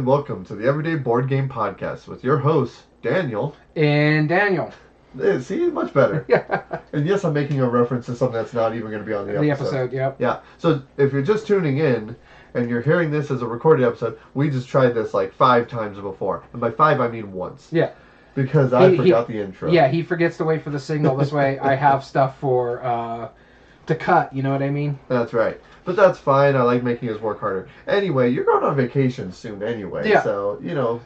and welcome to the Everyday Board Game Podcast with your hosts, Daniel. And Daniel. See, much better. Yeah. And yes, I'm making a reference to something that's not even going to be on the episode. The episode, yep. Yeah. So if you're just tuning in and you're hearing this as a recorded episode, we just tried this like 5 times before. And by 5, I mean once. Yeah. Because I forgot the intro. Yeah, he forgets to wait for the signal. This way I have stuff for to cut, you know what I mean? That's right. But that's fine. I like making us work harder. Anyway, you're going on vacation soon anyway. Yeah. So,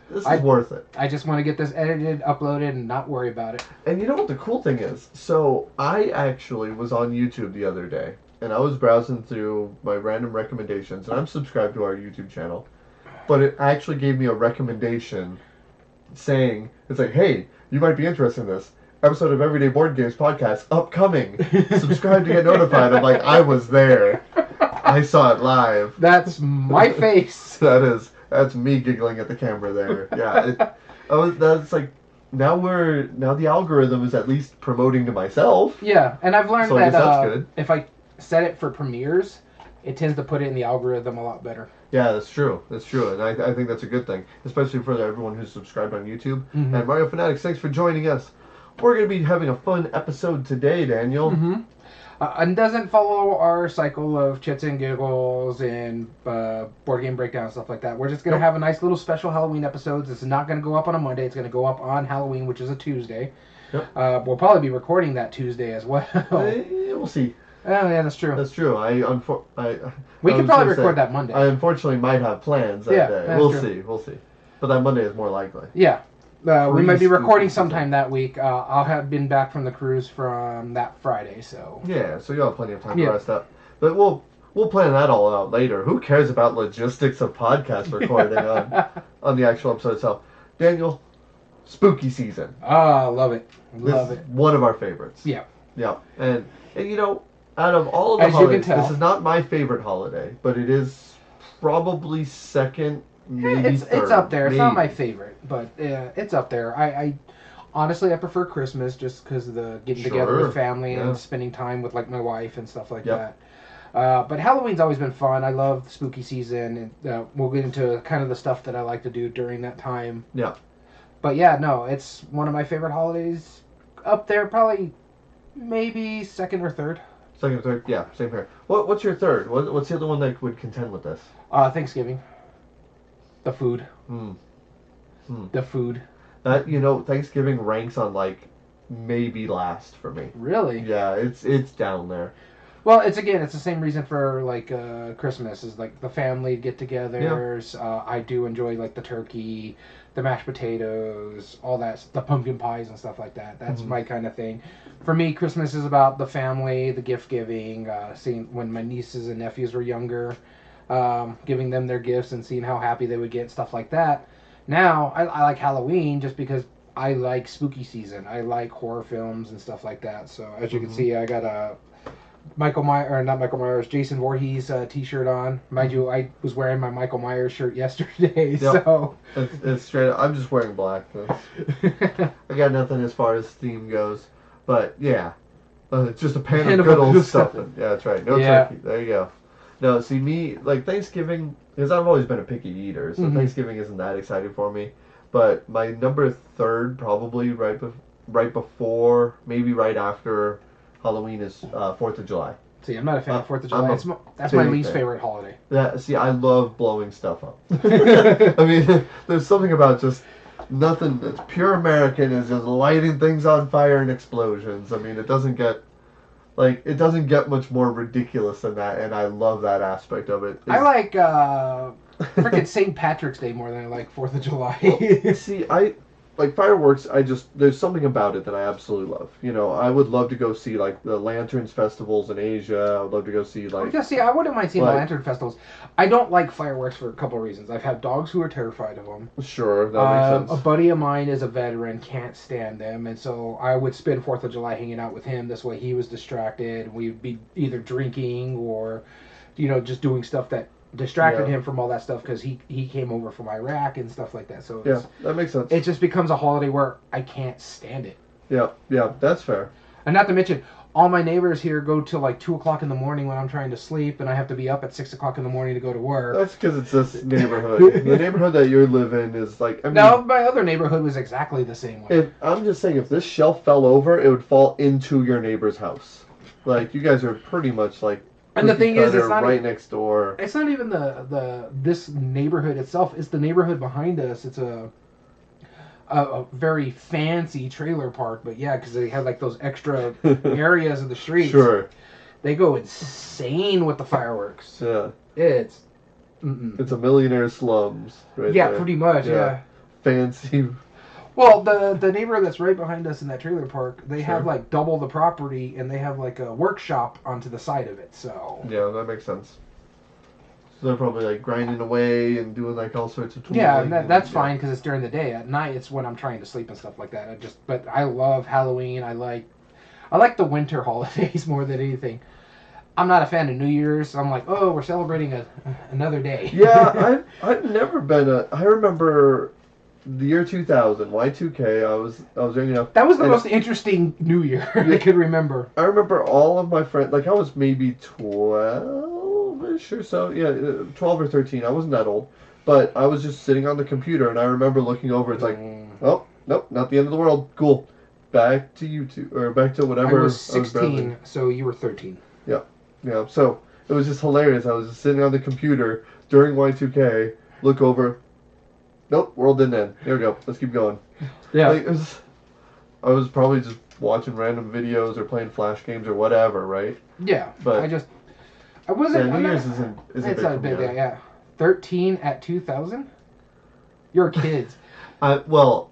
this is worth it. I just want to get this edited, uploaded, and not worry about it. And you know what the cool thing is? So, I actually was on YouTube the other day, and I was browsing through my random recommendations, and I'm subscribed to our YouTube channel. But it actually gave me a recommendation saying, it's like, hey, you might be interested in this. Episode of Everyday Board Games Podcast upcoming. Subscribe to get notified. I'm like, I was there. I saw it live. That's my face. That's me giggling at the camera there. Yeah. That's like, now the algorithm is at least promoting to myself. Yeah, and I've learned so I guess that's good. If I set it for premieres, it tends to put it in the algorithm a lot better. Yeah, that's true. And I think that's a good thing, especially for everyone who's subscribed on YouTube. Mm-hmm. And Mario Fanatics, thanks for joining us. We're going to be having a fun episode today, Daniel. Mm-hmm. And doesn't follow our cycle of chits and giggles and board game breakdown and stuff like that. We're just going to have a nice little special Halloween episode. This is not going to go up on a Monday. It's going to go up on Halloween, which is a Tuesday. Yep. We'll probably be recording that Tuesday as well. We'll see. Oh, yeah, that's true. That's true. We could probably record that Monday. I unfortunately might have plans that day. We'll see. But that Monday is more likely. Yeah. We might be recording sometime that week. I'll have been back from the cruise from that Friday, so... Yeah, so you'll have plenty of time to rest up. But we'll plan that all out later. Who cares about logistics of podcast recording on the actual episode itself? Daniel, spooky season. Ah, love it. Love it. One of our favorites. Yeah. Yeah. And out of all of the holidays, this is not my favorite holiday, but it is probably second... It's up there. It's not my favorite, but it's up there. I honestly I prefer Christmas just because of the getting together with family and spending time with like my wife and stuff like that. But Halloween's always been fun. I love the spooky season, and we'll get into kind of the stuff that I like to do during that time. Yeah. But yeah, no, it's one of my favorite holidays. Up there, probably maybe second or third. Second or third, yeah, same here. What's your third? What's the other one that would contend with this? Thanksgiving. The food. The food. That Thanksgiving ranks on like maybe last for me. Really? Yeah, it's down there. Well, it's the same reason for like Christmas is like the family get-togethers. Yeah. I do enjoy like the turkey, the mashed potatoes, all that, the pumpkin pies and stuff like that. That's my kind of thing. For me, Christmas is about the family, the gift giving, seeing when my nieces and nephews were younger. Giving them their gifts and seeing how happy they would get, stuff like that. Now, I like Halloween just because I like spooky season. I like horror films and stuff like that. So, as you can see, I got a Jason Voorhees t-shirt on. Mind you, I was wearing my Michael Myers shirt yesterday, so... It's straight up. I'm just wearing black. I got nothing as far as theme goes. But, yeah. It's just a pan of good old stuff. Yeah, that's right. No turkey. There you go. No, see me, like Thanksgiving, because I've always been a picky eater, so Thanksgiving isn't that exciting for me. But my number third, probably right before, maybe right after Halloween is 4th of July. See, I'm not a fan of 4th of July. That's my least favorite holiday. See, I love blowing stuff up. I mean, there's something about just nothing that's pure American is just lighting things on fire and explosions. I mean, it doesn't get much more ridiculous than that, and I love that aspect of it. I like freaking St. Patrick's Day more than I like 4th of July. Well, see, I like fireworks. There's something about it that I absolutely love. I would love to go see like the lanterns festivals in Asia. I would love to go see like. I wouldn't mind seeing the lantern festivals. I don't like fireworks for a couple of reasons. I've had dogs who are terrified of them. Sure, that makes sense. A buddy of mine is a veteran, can't stand them, and so I would spend 4th of July hanging out with him. This way, he was distracted. We'd be either drinking or, just doing stuff that distracted him from all that stuff because he came over from Iraq and stuff like that. So that makes sense. It just becomes a holiday where I can't stand it. Yeah, that's fair. And not to mention, all my neighbors here go till like 2 o'clock in the morning when I'm trying to sleep, and I have to be up at 6 o'clock in the morning to go to work. That's because it's this neighborhood. The neighborhood that you live in is like. I mean, no, my other neighborhood was exactly the same way. I'm just saying, if this shelf fell over, it would fall into your neighbor's house. Like, you guys are pretty much like. And the thing is, it's not right next door. It's not even this neighborhood itself. It's the neighborhood behind us. It's a very fancy trailer park, but yeah, because they have like those extra areas of the streets. Sure. They go insane with the fireworks. Yeah. It's a millionaire slums. Right yeah, there. Pretty much. Yeah. Fancy. Well, the neighborhood that's right behind us in that trailer park, they have like double the property, and they have like a workshop onto the side of it. So yeah, that makes sense. So they're probably like grinding away and doing like all sorts of tools. Yeah, that's fine because it's during the day. At night, it's when I'm trying to sleep and stuff like that. But I love Halloween. I like the winter holidays more than anything. I'm not a fan of New Year's. I'm like, oh, we're celebrating another day. Yeah, I've never been I remember the year 2000, Y2K. I was young enough. That was the most interesting New Year I could remember. I remember all of my friends. Like I was maybe 12ish or so. Yeah, 12 or 13. I wasn't that old, but I was just sitting on the computer, and I remember looking over. It's like, oh, nope, not the end of the world. Cool. Back to YouTube or back to whatever. I was 16, so you were 13. Yeah. Yeah, so it was just hilarious. I was just sitting on the computer during Y2K, look over, nope, world didn't end. There we go. Let's keep going. Yeah. Like, I was probably just watching random videos or playing Flash games or whatever, right? Yeah, but I wasn't. Yeah, New Year's isn't it's not big. Yeah, 13 at 2000. You're kids. Well,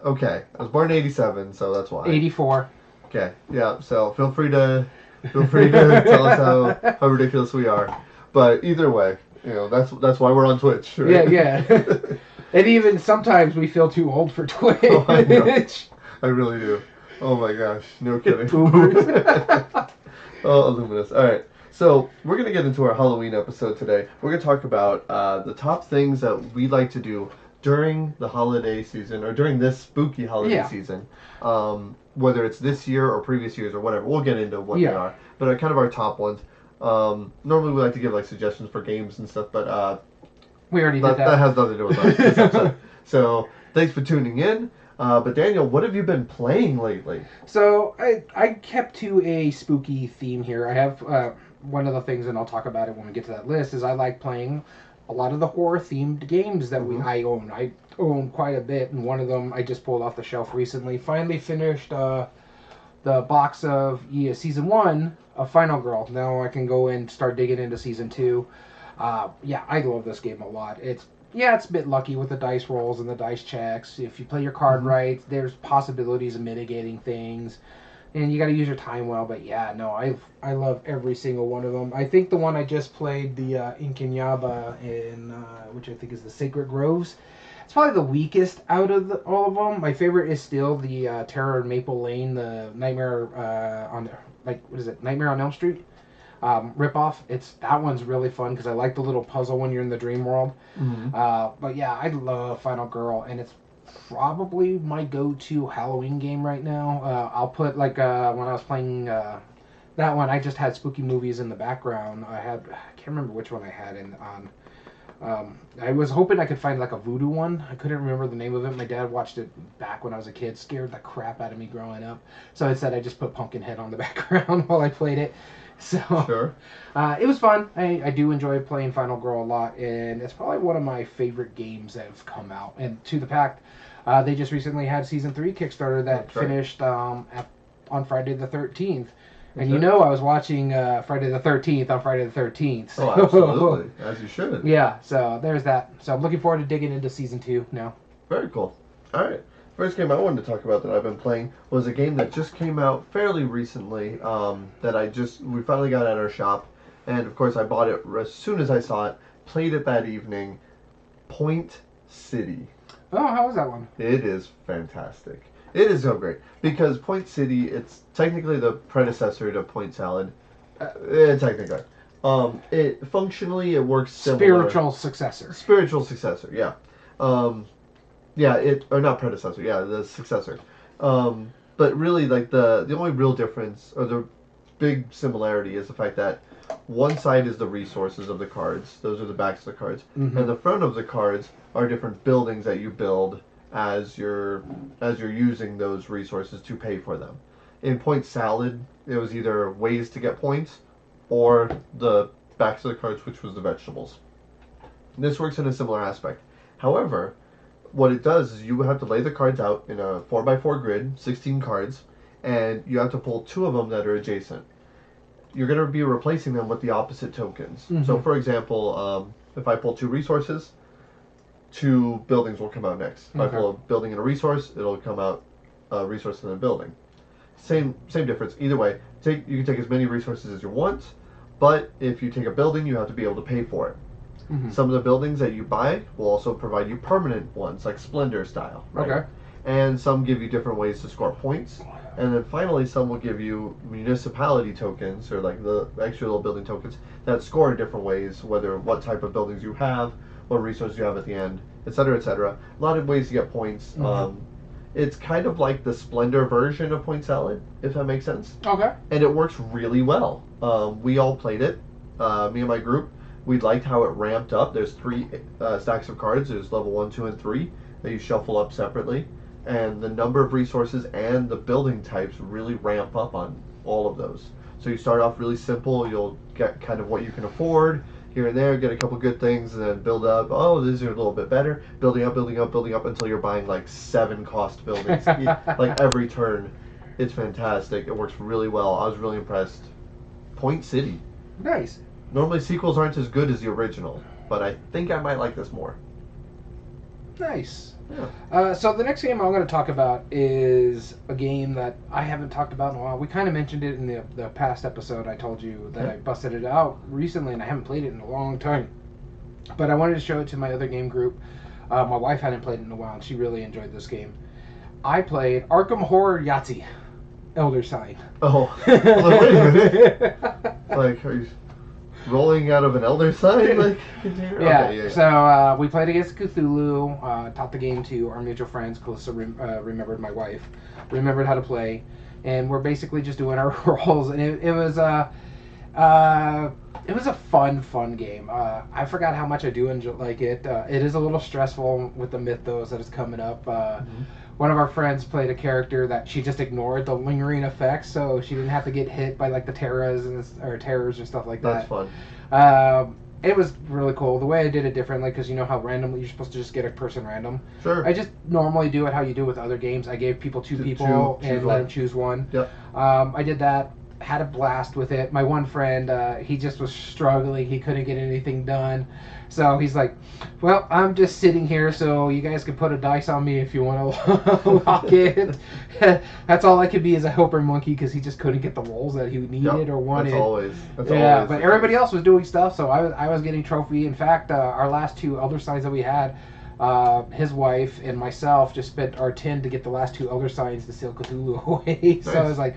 okay. I was born in '87, so that's why. 84. Okay. Yeah. So feel free to tell us how ridiculous we are. But either way, that's why we're on Twitch. Right? Yeah. And even sometimes we feel too old for Twitch. Oh, I really do. Oh my gosh, no kidding. Oh, Illuminous. All right. So we're going to get into our Halloween episode today. We're going to talk about the top things that we like to do during the holiday season, or during this spooky holiday season. Whether it's this year or previous years or whatever. We'll get into what they are. But kind of our top ones. Normally we like to give like suggestions for games and stuff, but we already did that. That has nothing to do with this episode. So thanks for tuning in. But Daniel, what have you been playing lately? So I kept to a spooky theme here. I have one of the things, and I'll talk about it when we get to that list, is I like playing a lot of the horror themed games that I own. I own quite a bit, and one of them I just pulled off the shelf recently. Finally finished the box of season 1 of Final Girl. Now I can go and start digging into season 2. Yeah, I love this game a lot. It's a bit lucky with the dice rolls and the dice checks. If you play your card right, there's possibilities of mitigating things, and you got to use your time well. But yeah, no, I love every single one of them. I think the one I just played, the Inkinyaba, which I think is the Sacred Groves, it's probably the weakest out of all of them. My favorite is still the Terror in Maple Lane, the Nightmare Nightmare on Elm Street ripoff. That one's really fun because I like the little puzzle when you're in the dream world. But yeah, I love Final Girl, and it's probably my go-to Halloween game right now. I'll put when I was playing that one, I just had spooky movies in the background. I can't remember which one I had on. I was hoping I could find like a voodoo one. I couldn't remember the name of it. My dad watched it back when I was a kid. Scared the crap out of me growing up. So instead I just put Pumpkinhead on the background while I played it. So sure. It was fun. I do enjoy playing Final Girl a lot, and it's probably one of my favorite games that have come out. And to the fact, they just recently had Season 3 Kickstarter that finished on Friday the 13th. And I was watching Friday the 13th on Friday the 13th. So. Oh, absolutely. As you should. Yeah, so there's that. So I'm looking forward to digging into Season 2 now. Very cool. All right. First game I wanted to talk about that I've been playing was a game that just came out fairly recently that we finally got at our shop. And, of course, I bought it as soon as I saw it, played it that evening. Point City. Oh, how was that one? It is fantastic. It is so great because Point City, it's technically the predecessor to Point Salad. Technically. It functionally, it works similar. Spiritual successor, yeah. Or not predecessor, yeah, the successor. But really, like the only real difference or the big similarity is the fact that one side is the resources of the cards. Those are the backs of the cards, and the front of the cards are different buildings that you build as you're using those resources to pay for them. In Point Salad, it was either ways to get points or the backs of the cards, which was the vegetables. This works in a similar aspect. However, what it does is you have to lay the cards out in a 4x4 grid, 16 cards, and you have to pull 2 of them that are adjacent. You're going to be replacing them with the opposite tokens. So, for example, if I pull 2 resources, 2 buildings will come out next. If I pull a building and a resource, it'll come out a resource and a building. Same difference. Either way, you can take as many resources as you want, but if you take a building, you have to be able to pay for it. Some of the buildings that you buy will also provide you permanent ones, like Splendor style. Right? Okay. And some give you different ways to score points. And then finally, some will give you municipality tokens, or like the extra little building tokens, that score in different ways, what type of buildings you have, what resources you have at the end, etc., etc. A lot of ways to get points. It's kind of like the Splendor version of Point Salad, if that makes sense. Okay. And it works really well. We all played it, me and my group. We liked how it ramped up. There's 3 stacks of cards. There's level 1, 2, and 3 that you shuffle up separately. And the number of resources and the building types really ramp up on all of those. So you start off really simple. You'll get kind of what you can afford here and there, get a couple good things, and then build up. Oh, these are a little bit better. Building up, building up, building up until you're buying like 7 cost buildings like every turn. It's fantastic. It works really well. I was really impressed. Point City. Nice. Normally sequels aren't as good as the original, but I think I might like this more. Nice. Yeah. So the next game I'm going to talk about is a game that I haven't talked about in a while. We kind of mentioned it in the past episode. I told you that I busted it out recently, and I haven't played it in a long time. But I wanted to show it to my other game group. My wife hadn't played it in a while, and she really enjoyed this game. I played Arkham Horror Yahtzee, Elder Sign. Oh, wait a minute. Like, are you rolling out of an Elder Sign? Like, yeah. Okay, yeah. So we played against Cthulhu. Taught the game to our mutual friends. Calissa remembered, my wife remembered how to play, and we're basically just doing our rolls. And it was a fun game. I forgot how much I do enjoy it. It is a little stressful with the mythos that is coming up. One of our friends played a character that she just ignored the lingering effects, so she didn't have to get hit by like the terrors and stuff like that. That's fun. It was really cool. The way I did it differently, because you know how randomly you're supposed to just get a person random. Sure. I just normally do it how you do with other games. I gave people 2 people and let them choose one. Yep. I did that. Had a blast with it. My one friend, he just was struggling. He couldn't get anything done. So he's like, well, I'm just sitting here, so you guys can put a dice on me if you want to lock it. That's all I could be as a helper monkey, because he just couldn't get the rolls that he needed or wanted. That's always but everybody else was doing stuff, so I was getting trophy. In fact, our last 2 Elder Signs that we had, his wife and myself just spent our 10 to get the last 2 Elder Signs to seal Cthulhu away. Nice. So I was like,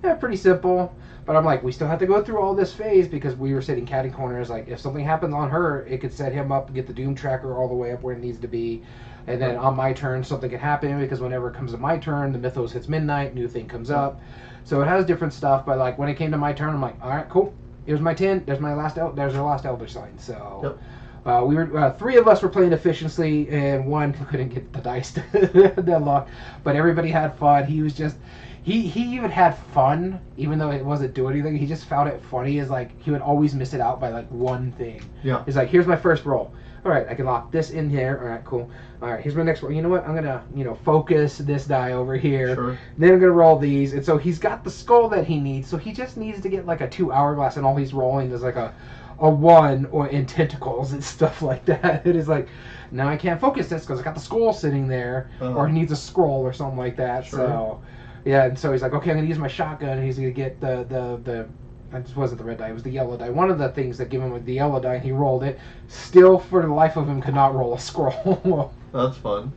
yeah, pretty simple. But I'm like, we still have to go through all this phase, because we were sitting catty corners. Like, if something happens on her, it could set him up, get the Doom Tracker all the way up where it needs to be. And then on my turn, something could happen, because whenever it comes to my turn, the Mythos hits midnight, new thing comes up. So it has different stuff. But like when it came to my turn, I'm like, all right, cool. Here's my 10. There's my last. There's our last Elder Sign. So. Yep. We were 3 of us were playing efficiently, and 1 couldn't get the dice to lock. But everybody had fun. He was just. He even had fun, even though it wasn't doing anything. He just found it funny. Is like he would always miss it out by like 1 thing. Yeah. He's like, here's my first roll. All right, I can lock this in here. All right, cool. All right, here's my next roll. You know what? I'm gonna focus this die over here. Sure. Then I'm gonna roll these, and so he's got the skull that he needs. So he just needs to get like a 2 hourglass, and all he's rolling is like a 1 or in tentacles and stuff like that. It is like, now I can't focus this because I got the skull sitting there, or he needs a scroll or something like that. Sure. So. Yeah, and so he's like, okay, I'm going to use my shotgun, and he's going to get the it wasn't the red die, it was the yellow die. One of the things that gave him the yellow die, and he rolled it. Still, for the life of him, could not roll a scroll. That's fun.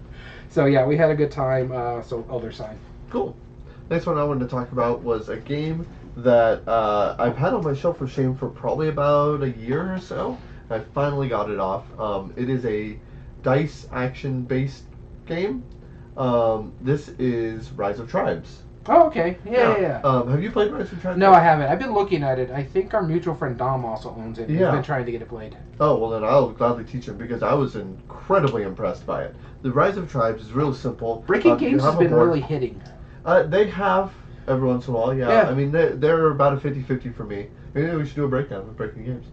So, yeah, we had a good time. So, Elder Sign. Cool. Next one I wanted to talk about was a game that I've had on my shelf of shame for probably about a year or so. I finally got it off. It is a dice action-based game. This is Rise of Tribes. Oh, okay. Yeah. Have you played Rise of Tribes? No, I haven't. I've been looking at it. I think our mutual friend Dom also owns it. Yeah. He's been trying to get it played. Oh, well then I'll gladly teach him because I was incredibly impressed by it. The Rise of Tribes is really simple. Breaking Games has been really hitting. They have every once in a while, yeah. I mean, they're about a 50-50 for me. Maybe we should do a breakdown of Breaking Games.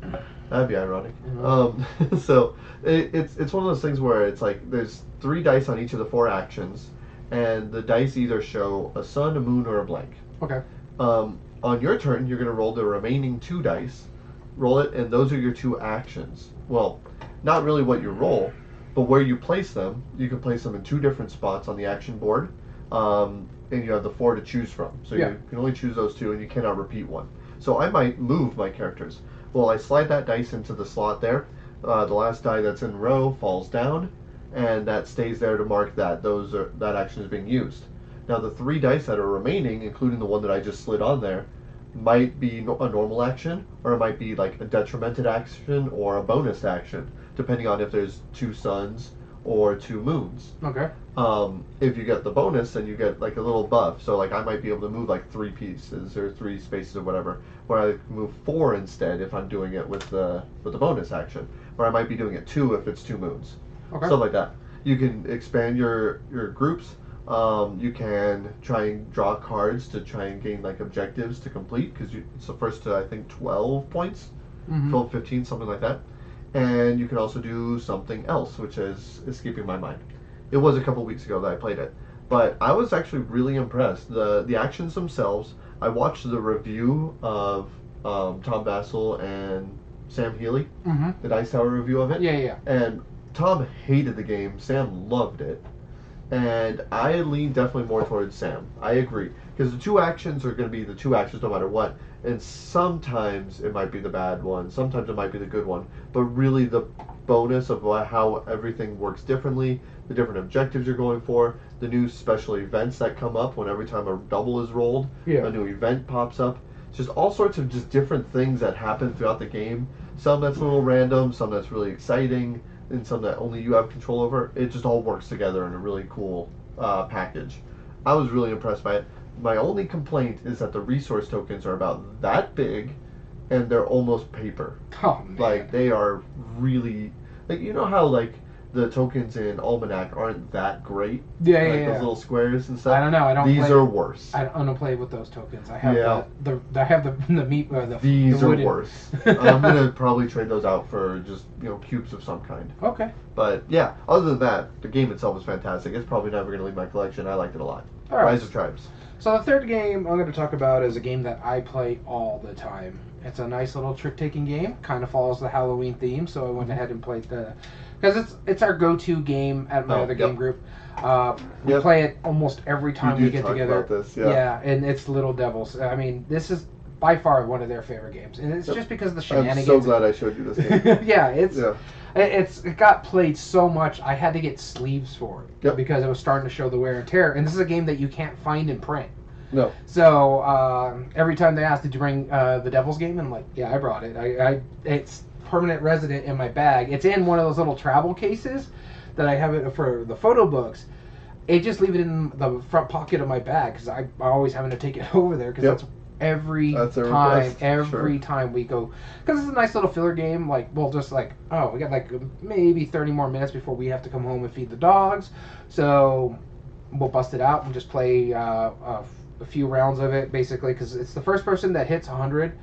That'd be ironic. Mm-hmm. So it's one of those things where it's like there's 3 dice on each of the 4 actions, and the dice either show a sun, a moon, or a blank. Okay. On your turn, you're going to roll the remaining 2 dice. Roll it, and those are your 2 actions. Well, not really what you roll, but where you place them. You can place them in 2 different spots on the action board, and you have the 4 to choose from. So you can only choose those 2, and you cannot repeat one. So I might move my characters. Well, I slide that dice into the slot there. The last die that's in row falls down, and that stays there to mark that that action is being used. Now the 3 dice that are remaining, including the one that I just slid on there, might be a normal action, or it might be like a detrimented action or a bonus action, depending on if there's 2 suns or 2 moons. Okay. If you get the bonus, then you get like a little buff. So like I might be able to move like 3 pieces or 3 spaces or whatever, where I move 4 instead if I'm doing it with the bonus action, or I might be doing it 2 if it's 2 moons. Okay. Stuff like that. You can expand your groups. You can try and draw cards to try and gain like objectives to complete, because it's the first to I think 12 points, 12, 15, something like that. And you can also do something else, which is escaping my mind. It was a couple weeks ago that I played it, but I was actually really impressed. The actions themselves, I watched the review of Tom Vassell and Sam Healy, the Dice Tower review of it. Yeah. And Tom hated the game. Sam loved it. And I lean definitely more towards Sam. I agree. Because the 2 actions are going to be the 2 actions no matter what. And sometimes it might be the bad one. Sometimes it might be the good one. But really the bonus of how everything works differently, the different objectives you're going for, the new special events that come up when every time a double is rolled, a new event pops up. It's just all sorts of just different things that happen throughout the game. Some that's a little random, some that's really exciting, and some that only you have control over. It just all works together in a really cool package. I was really impressed by it. My only complaint is that the resource tokens are about that big, and they're almost paper. Oh man! Like they are really like, you know how like the tokens in Almanac aren't that great. Yeah. Those little squares and stuff. I don't know. These are worse. I don't play with those tokens. I have the meat. These are worse. I'm gonna probably trade those out for just cubes of some kind. Okay. But yeah, other than that, the game itself is fantastic. It's probably never gonna leave my collection. I liked it a lot. All right. Rise of Tribes. So the third game I'm going to talk about is a game that I play all the time. It's a nice little trick-taking game. Kind of follows the Halloween theme, so I went ahead and played because it's our go-to game at my other game group. We play it almost every time we get together. About this, and it's Little Devils. I mean, this is by far one of their favorite games, and it's just because of the shenanigans. I'm so glad I showed you this game. It got played so much, I had to get sleeves for it because it was starting to show the wear and tear. And this is a game that you can't find in print. No. So every time they ask, "Did you bring the Devil's game?" And I'm like, "Yeah, I brought it. It's permanent resident in my bag. It's in one of those little travel cases that I have it for the photo books. I just leave it in the front pocket of my bag because I always having to take it over there because that's every time we go, because it's a nice little filler game. Like we'll just we got like maybe 30 more minutes before we have to come home and feed the dogs, so we'll bust it out and just play a few rounds of it basically, because it's the first person that hits 100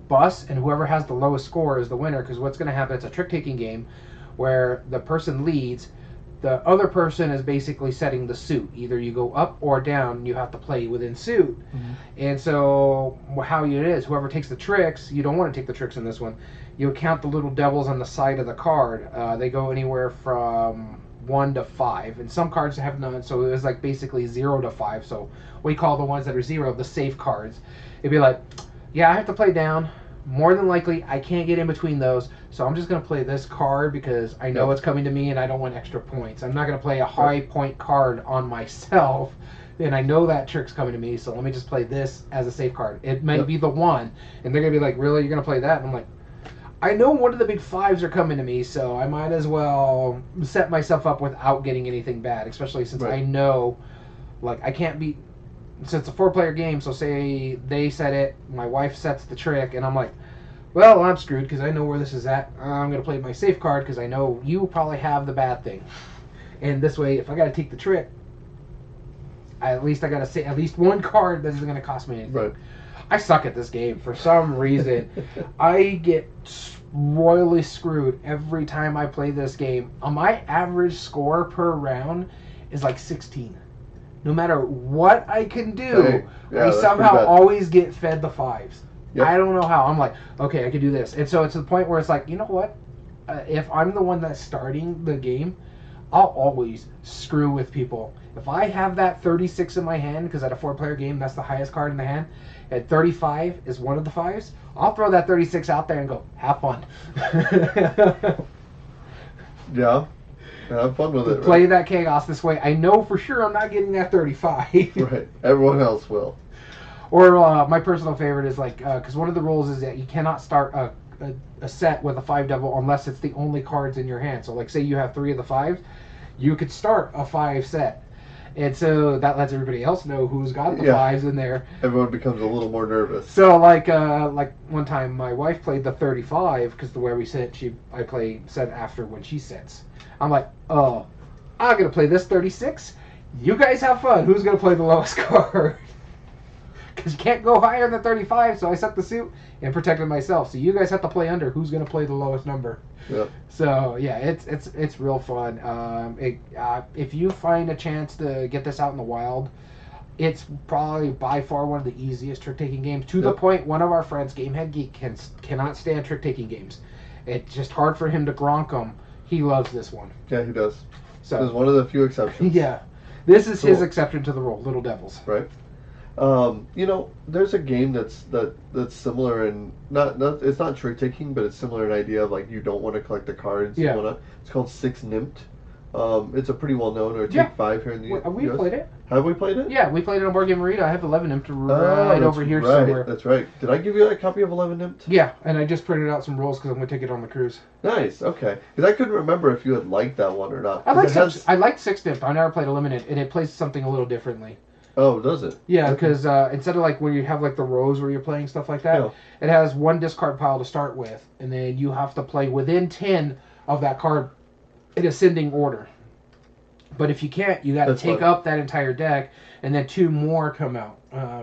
bust, and whoever has the lowest score is the winner. Because what's going to happen, it's a trick-taking game where the person leads, the other person is basically setting the suit. Either you go up or down, you have to play within suit. And so how it is, whoever takes the tricks, you don't want to take the tricks in this one, you count the little devils on the side of the card. They go anywhere from 1 to 5, and some cards have none, so it was like basically 0 to 5. So we call the ones that are 0 the safe cards. It'd be like, yeah, I have to play down. More than likely, I can't get in between those, so I'm just going to play this card because I know it's coming to me and I don't want extra points. I'm not going to play a high point card on myself, and I know that trick's coming to me, so let me just play this as a safe card. It might be the 1, and they're going to be like, really, you're going to play that? And I'm like, I know one of the big 5s are coming to me, so I might as well set myself up without getting anything bad, especially since I know, like, I can't beat So it's a 4-player game. So say they set it, my wife sets the trick, and I'm like, well, I'm screwed because I know where this is at. I'm gonna play my safe card because I know you probably have the bad thing. And this way, if I gotta take the trick, at least I gotta say at least one card that isn't gonna cost me anything. Right. I suck at this game for some reason. I get royally screwed every time I play this game. My average score per round is like 16. No matter what I can do, I somehow always get fed the 5s. Yep. I don't know how. I'm like, okay, I can do this. And so it's to the point where it's like, you know what? If I'm the one that's starting the game, I'll always screw with people. If I have that 36 in my hand, because at a 4-player game, that's the highest card in the hand, and 35 is one of the 5s, I'll throw that 36 out there and go, have fun. Yeah. Have fun with it. Play that chaos this way. I know for sure I'm not getting that 35. Right. Everyone else will. Or my personal favorite is like, because one of the rules is that you cannot start a set with a 5 devil unless it's the only cards in your hand. So like say you have 3 of the 5s, you could start a 5 set. And so that lets everybody else know who's got the 5s in there. Everyone becomes a little more nervous. So like one time my wife played the 35 because the way we sit, I play set after when she sits. I'm like, oh, I'm gonna play this 36. You guys have fun. Who's gonna play the lowest card? Because you can't go higher than 35, so I set the suit and protected myself. So you guys have to play under who's going to play the lowest number. Yep. So yeah, it's real fun. If you find a chance to get this out in the wild, it's probably by far one of the easiest trick-taking games. To the point, one of our friends, Gamehead Geek, cannot stand trick-taking games. It's just hard for him to gronk them. He loves this one. Yeah, he does. So there's one of the few exceptions. Yeah, this is his exception to the rule. Little Devils. Right. There's a game that's similar and not it's not trick taking, but it's similar in idea of like you don't want to collect the cards. Yeah. It's called Six Nimmt. It's a pretty well known, or Take 5 here in the Have we played it? Have we played it? Yeah, we played it on Board Game Arena. I have 11 Nimmt right over here somewhere. That's right. Did I give you a copy of 11 Nimmt? Yeah, and I just printed out some rules because I'm going to take it on the cruise. Nice, okay. Because I couldn't remember if you had liked that one or not. I liked Six Nimmt. I never played Eliminate, and it plays something a little differently. Oh, does it? Yeah, because instead of like when you have like the rows where you're playing stuff like that, it has one discard pile to start with, and then you have to play within 10 of that card in ascending order. But if you can't, you got to take up that entire deck, and then 2 more come out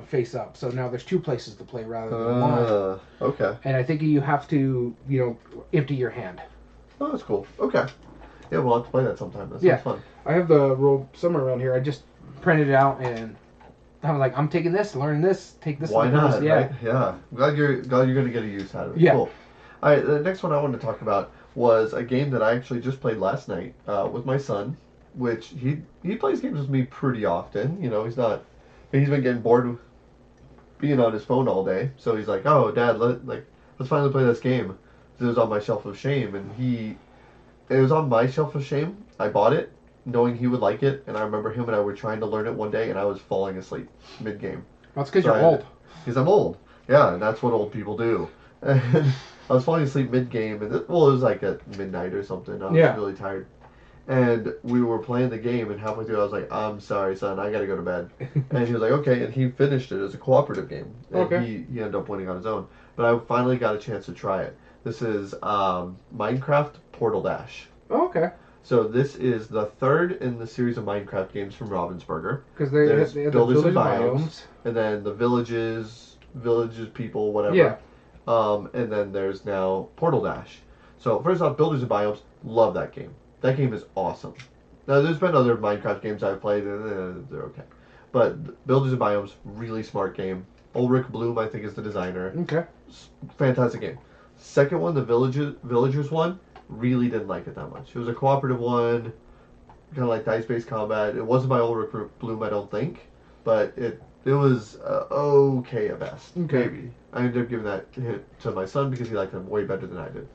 face up. So now there's 2 places to play rather than one. Okay. And I think you have to, empty your hand. Oh, that's cool. Okay. Yeah, we'll have to play that sometime. That sounds fun. I have the rule somewhere around here. I just printed it out and I was like, I'm taking this, learning this, take this. Why not? Yeah. Right? Yeah. I'm glad you're going to get a use out of it. Yeah. Cool. All right. The next one I wanted to talk about was a game that I actually just played last night with my son, which he plays games with me pretty often. He's been getting bored with being on his phone all day, so he's like, oh, Dad, let's finally play this game. So it was on my shelf of shame, and it was on my shelf of shame. I bought it knowing he would like it, and I remember him and I were trying to learn it one day, and I was falling asleep mid-game. That's because you're old. Because I'm old. Yeah, and that's what old people do. And I was falling asleep mid-game, and it was like at midnight or something. I was really tired. And we were playing the game, and halfway through I was like, I'm sorry, son, I gotta go to bed. And he was like, okay, and he finished it as a cooperative game. And he ended up winning on his own. But I finally got a chance to try it. This is Minecraft Portal Dash. Oh, okay. So this is the third in the series of Minecraft games from Ravensburger. Because there's Builders and Biomes, and then the villages, people, whatever. Yeah. And then there's now Portal Dash. So first off, Builders and Biomes, love that game. That game is awesome. Now there's been other Minecraft games I've played, and they're okay. But Builders and Biomes, really smart game. Ulrich Bloom, I think, is the designer. Okay. Fantastic game. Second one, the Villagers one, really didn't like it that much. It was a cooperative one, kind of like dice-based combat. It wasn't by Ulrich Bloom, I don't think, but it was okay at best. Okay. Maybe. I ended up giving that hit to my son because he liked them way better than I did.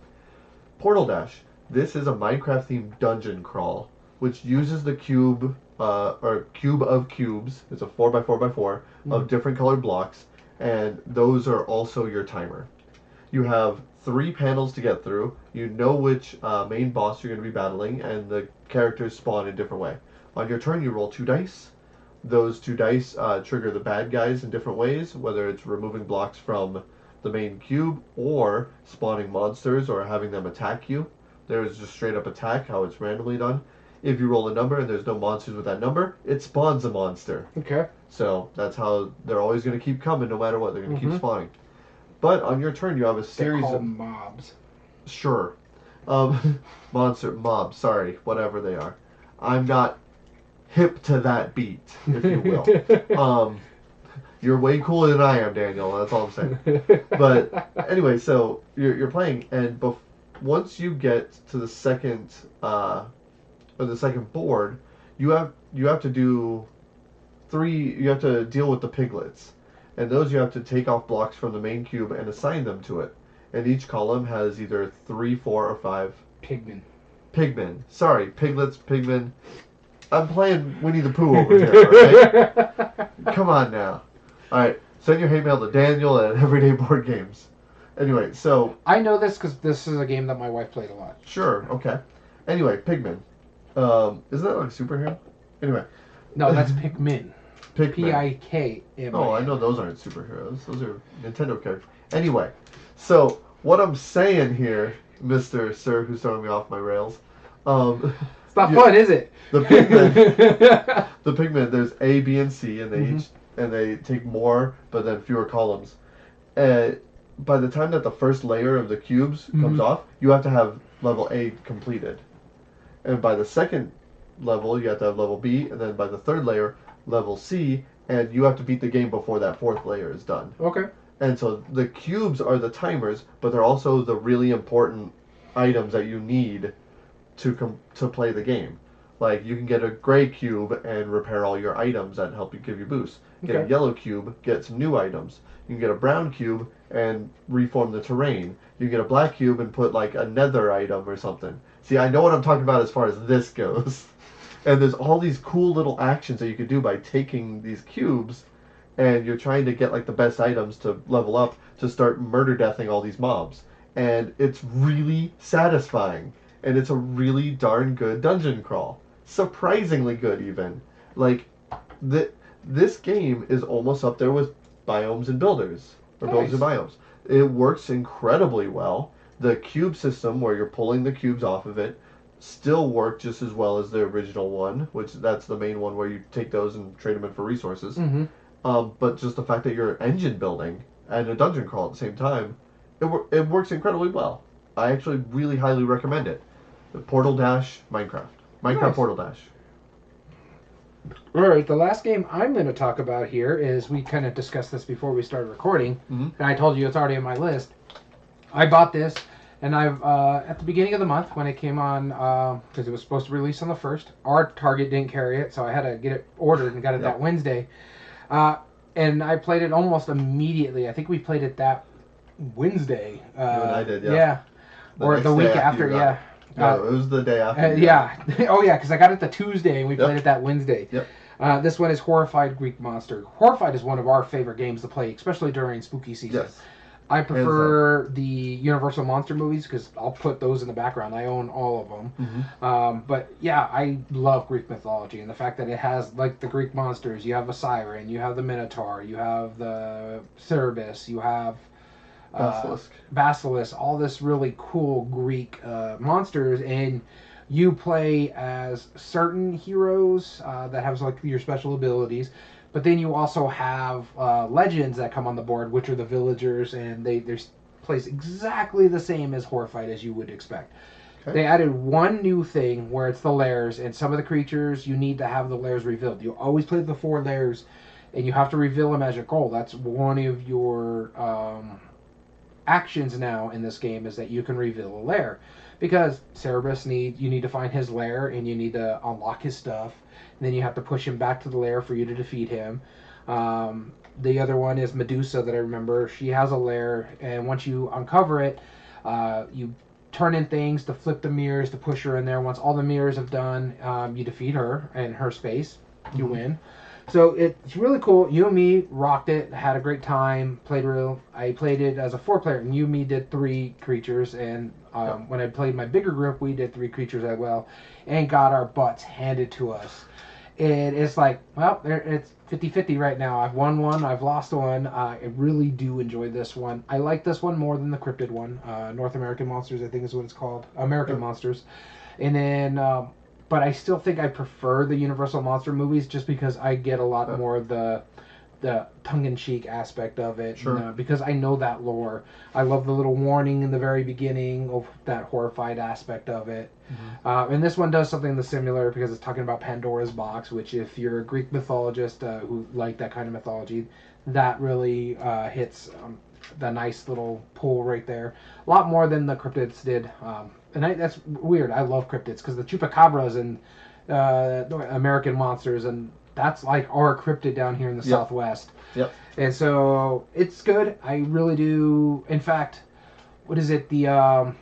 Portal Dash. This is a Minecraft-themed dungeon crawl, which uses the cube of cubes. It's a 4x4x4 of different colored blocks, and those are also your timer. You have 3 panels to get through. You know which main boss you're going to be battling, and the characters spawn in a different way. On your turn, you roll 2 dice. those 2 dice trigger the bad guys in different ways, whether it's removing blocks from the main cube or spawning monsters or having them attack you. There's just straight up attack, how it's randomly done. If you roll a number and there's no monsters with that number, it spawns a monster. Okay. So that's how they're always going to keep coming no matter what. They're going to keep spawning. But on your turn, you have a series of mobs. Sure. Mobs, sorry, whatever they are. I'm not hip to that beat, if you will. You're way cooler than I am, Daniel. That's all I'm saying. But anyway, so you're playing, and once you get to the second board, you have to do 3. You have to deal with the piglets, and those you have to take off blocks from the main cube and assign them to it. And each column has either 3, 4, or 5 pigmen. Sorry, piglets, pigmen. I'm playing Winnie the Pooh over here, right? Come on now. All right, send your hate mail to Daniel at Everyday Board Games. Anyway, so I know this because this is a game that my wife played a lot. Sure, okay. Anyway, pigmen. Isn't that like a superhero? Anyway. No, that's Pikmin. Pikmin. Pikmin. Oh, I know those aren't superheroes. Those are Nintendo characters. Anyway, so what I'm saying here, Mr. Sir, who's throwing me off my rails. It's not fun, is it? The pigmen, there's A, B, and C, and they take more, but then fewer columns. By the time that the first layer of the cubes comes off, you have to have level A completed. And by the second level, you have to have level B, and then by the third layer, level C, and you have to beat the game before that 4th layer is done. Okay. And so the cubes are the timers, but they're also the really important items that you need to play the game. Like, you can get a gray cube and repair all your items that help you give you boosts. Get a yellow cube, get some new items. You can get a brown cube and reform the terrain. You can get a black cube and put like a nether item or something. See, I know what I'm talking about as far as this goes. And there's all these cool little actions that you can do by taking these cubes, and you're trying to get like the best items to level up to start murder deathing all these mobs. And it's really satisfying. And it's a really darn good dungeon crawl. Surprisingly good, even. Like, this game is almost up there with Biomes and Builders. Or Builders and Biomes. It works incredibly well. The cube system, where you're pulling the cubes off of it, still work just as well as the original one, which that's the main one where you take those and trade them in for resources. But just the fact that you're engine building and a dungeon crawl at the same time, it works incredibly well. I actually really highly recommend it. The Portal Dash Minecraft. Minecraft Portal Dash. Alright, the last game I'm going to talk about here is, we kind of discussed this before we started recording, and I told you it's already on my list. I bought this, and I've at the beginning of the month when it came on, because it was supposed to release on the 1st, our Target didn't carry it, so I had to get it ordered and got it that Wednesday. And I played it almost immediately. I think we played it that Wednesday. You and I did, yeah. Or the week after, yeah. No, it was the day after. Yeah. Oh, yeah, because I got it the Tuesday, and we played it that Wednesday. Yep. This one is Horrified Greek Monster. Horrified is one of our favorite games to play, especially during spooky season. Yes. I prefer the Universal Monster movies because I'll put those in the background. I own all of them. But yeah, I love Greek mythology, and the fact that it has like the Greek monsters. You have a siren, you have the Minotaur, you have the Cerberus, you have Basilisk, all this really cool Greek monsters, and you play as certain heroes that have like your special abilities. But then you also have legends that come on the board, which are the villagers, and they're placed exactly the same as Horrified as you would expect. Okay. They added one new thing where it's the lairs, and some of the creatures you need to have the lairs revealed. You always play the 4 lairs, and you have to reveal them as your goal. That's one of your actions now in this game, is that you can reveal a lair. Because Cerberus you need to find his lair, and you need to unlock his stuff. And then you have to push him back to the lair for you to defeat him. The other one is Medusa that I remember. She has a lair, and once you uncover it, you turn in things to flip the mirrors to push her in there. Once all the mirrors have done, you defeat her in her space. You win. So it's really cool. You and me rocked it, had a great time, I played it as a 4-player, and you and me did 3 creatures, and when I played my bigger group, we did 3 creatures as well, and got our butts handed to us. it's like, well, it's 50-50 right now. I've won one, I've lost one. I really do enjoy this one. I like this one more than the cryptid one. North American Monsters, I think is what it's called. American Monsters. And then, but I still think I prefer the Universal Monster movies just because I get a lot more of the tongue-in-cheek aspect of it. Sure. And, because I know that lore. I love the little warning in the very beginning of that horrified aspect of it. Mm-hmm. And this one does something similar because it's talking about Pandora's box, which if you're a Greek mythologist who like that kind of mythology, that really hits the nice little pull right there. A lot more than the cryptids did. And that's weird. I love cryptids because the chupacabras and American Monsters, and that's like our cryptid down here in the Southwest. Yep. And so it's good. I really do. In fact, what is it? The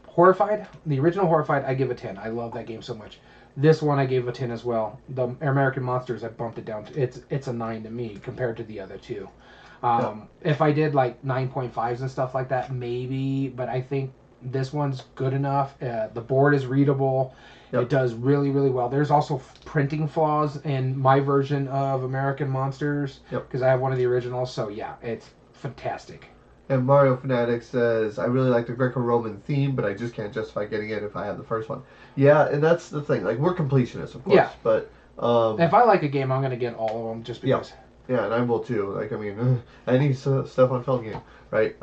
Horrified, the original Horrified, I give a 10. I love that game so much. This one I gave a 10 as well. The American Monsters, I bumped it down to it's a 9 to me compared to the other two. If I did like 9.5s and stuff like that, maybe, but I think this one's good enough. The board is readable. It does really, really well. There's also printing flaws in my version of American Monsters because I have one of the originals. So yeah, it's fantastic. And Mario Fanatic says, I really like the Greco-Roman theme, but I just can't justify getting it if I have the first one. Yeah, and that's the thing. Like, we're completionists, of course. Yeah. But if I like a game, I'm going to get all of them just because. Yeah, and I will too. Like, I mean, any Stefan Feld game, right?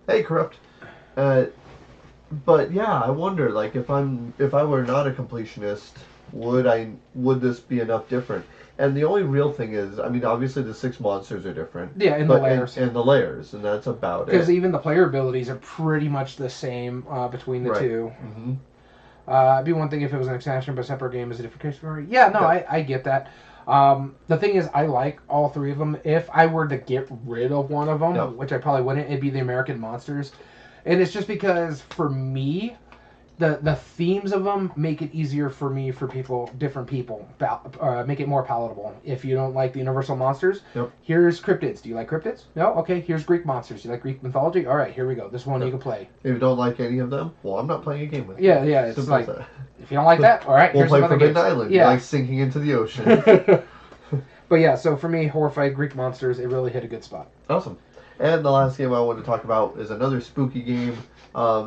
Hey, Corrupt. But yeah, I wonder, like, if I were not a completionist, would this be enough different? And the only real thing is, I mean, obviously the 6 monsters are different. Yeah, and the layers. And the layers, and that's about it. Because even the player abilities are pretty much the same between the two. Mm-hmm. It'd be one thing if it was an expansion, but a separate game is a different case. Yeah, no, I get that. The thing is, I like all 3 of them. If I were to get rid of one of them, which I probably wouldn't, it'd be the American Monsters. And it's just because, for me, the themes of them make it easier for me, for different people, make it more palatable. If you don't like the Universal Monsters, here's cryptids. Do you like cryptids? No? Okay, here's Greek monsters. Do you like Greek mythology? All right, here we go. This one you can play. If you don't like any of them, well, I'm not playing a game with you. Yeah, it's simple like, if you don't like that, all right, we'll here's play another Forbidden Island. You like sinking into the ocean. But yeah, so for me, Horrified Greek Monsters, it really hit a good spot. Awesome. And the last game I want to talk about is another spooky game.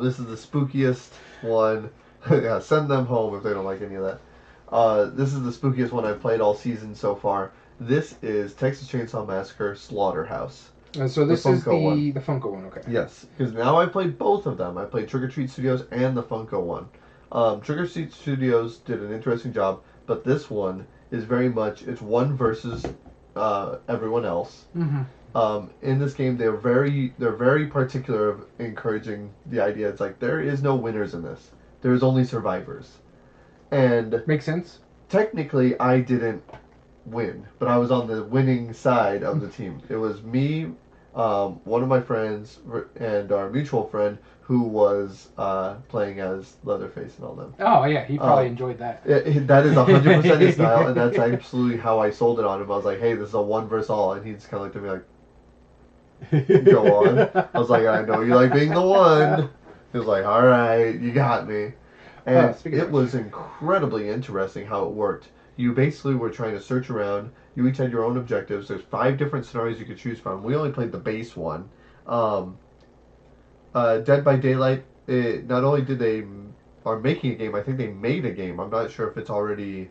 This is the spookiest one. Yeah, send them home if they don't like any of that. This is the spookiest one I've played all season so far. This is Texas Chainsaw Massacre Slaughterhouse. And so this is the Funko one, okay. Yes, because now I played both of them. I played Trick or Treat Studios and the Funko one. Trick or Treat Studios did an interesting job, but this one is very much, it's one versus everyone else. Mm-hmm. In this game, they're very particular of encouraging the idea. It's like, there is no winners in this. There's only survivors. And makes sense. Technically, I didn't win, but I was on the winning side of the team. It was me, one of my friends, and our mutual friend who was playing as Leatherface and all them. Oh yeah, he probably enjoyed that. That is 100% his style, and that's absolutely how I sold it on him. I was like, hey, this is a one versus all, and he just kind of looked at me like, go on. I was like, I know you like being the one. He was like, all right, you got me. And it was incredibly interesting how it worked. You basically were trying to search around. You each had your own objectives. There's 5 different scenarios you could choose from. We only played the base one. Dead by Daylight, not only did they are making a game, I think they made a game. I'm not sure if it's already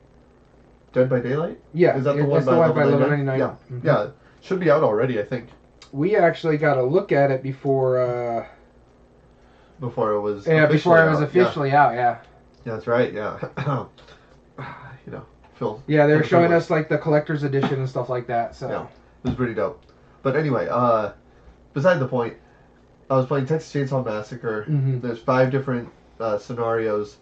Dead by Daylight? Yeah. Is that the one by Level 99? Yeah. Mm-hmm. Yeah. Should be out already, I think. We actually got a look at it before... Before it was officially out, yeah. Yeah, that's right, yeah. You know, Phil. Yeah, they were showing us like the collector's edition and stuff like that, so. Yeah, it was pretty dope. But anyway, beside the point, I was playing Texas Chainsaw Massacre. Mm-hmm. There's 5 different scenarios.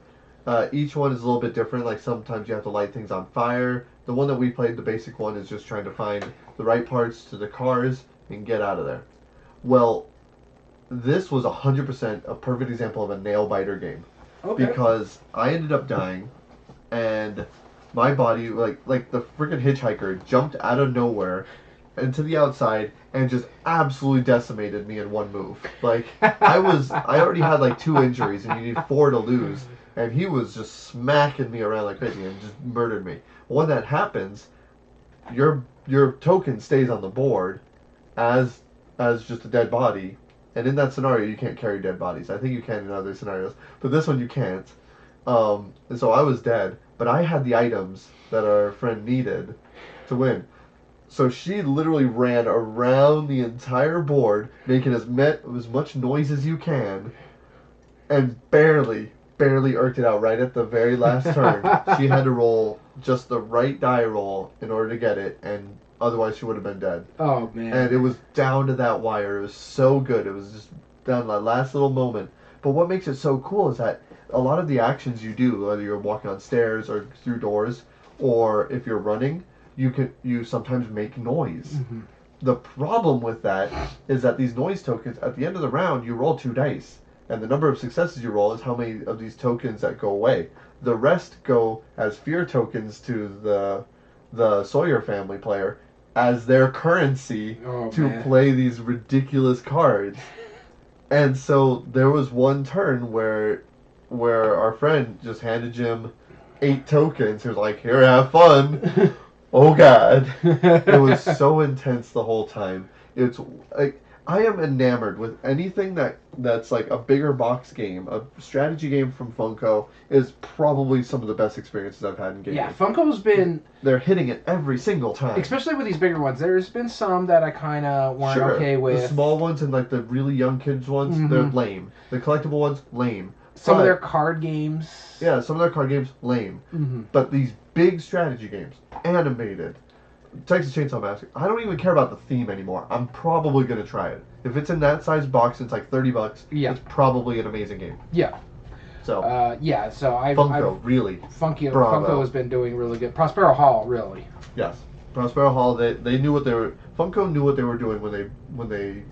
Each one is a little bit different. Like, sometimes you have to light things on fire. The one that we played, the basic one, is just trying to find the right parts to the cars and get out of there. Well, this was 100% a perfect example of a nail-biter game. Okay. Because I ended up dying, and my body, like the freaking hitchhiker, jumped out of nowhere into the outside and just absolutely decimated me in one move. Like, I already had like 2 injuries, and you need 4 to lose. and he was just smacking me around like crazy and just murdered me. When that happens, your token stays on the board as just a dead body, and in that scenario you can't carry dead bodies. I think you can in other scenarios, but this one you can't. And so I was dead, but I had the items that our friend needed to win. So she literally ran around the entire board, making as much noise as you can, and barely irked it out right at the very last turn. She had to roll just the right die roll in order to get it, and otherwise she would have been dead. Oh, man. And it was down to that wire. It was so good. It was just down to that last little moment. But what makes it so cool is that a lot of the actions you do, whether you're walking on stairs or through doors, or if you're running, you sometimes make noise. Mm-hmm. The problem with that is that these noise tokens, at the end of the round, you roll 2 dice. And the number of successes you roll is how many of these tokens that go away. The rest go as fear tokens to the Sawyer family player as their currency to play these ridiculous cards. And so there was one turn where our friend just handed Jim 8 tokens. He was like, "Here, have fun." Oh God, it was so intense the whole time. It's like I am enamored with anything that's like a bigger box game. A strategy game from Funko is probably some of the best experiences I've had in gaming. Yeah, Funko's been... They're hitting it every single time. Especially with these bigger ones. There's been some that I kind of weren't okay with. The small ones and like the really young kids ones, they're lame. The collectible ones, lame. Some of their card games. Yeah, some of their card games, lame. Mm-hmm. But these big strategy games, animated, Texas Chainsaw Massacre, I don't even care about the theme anymore. I'm probably going to try it. If it's in that size box, it's like $30. Yeah. It's probably an amazing game. Yeah. So. Funko really. Funko has been doing really good. Prospero Hall, really. Yes. Prospero Hall, they knew what they were. Funko knew what they were doing when they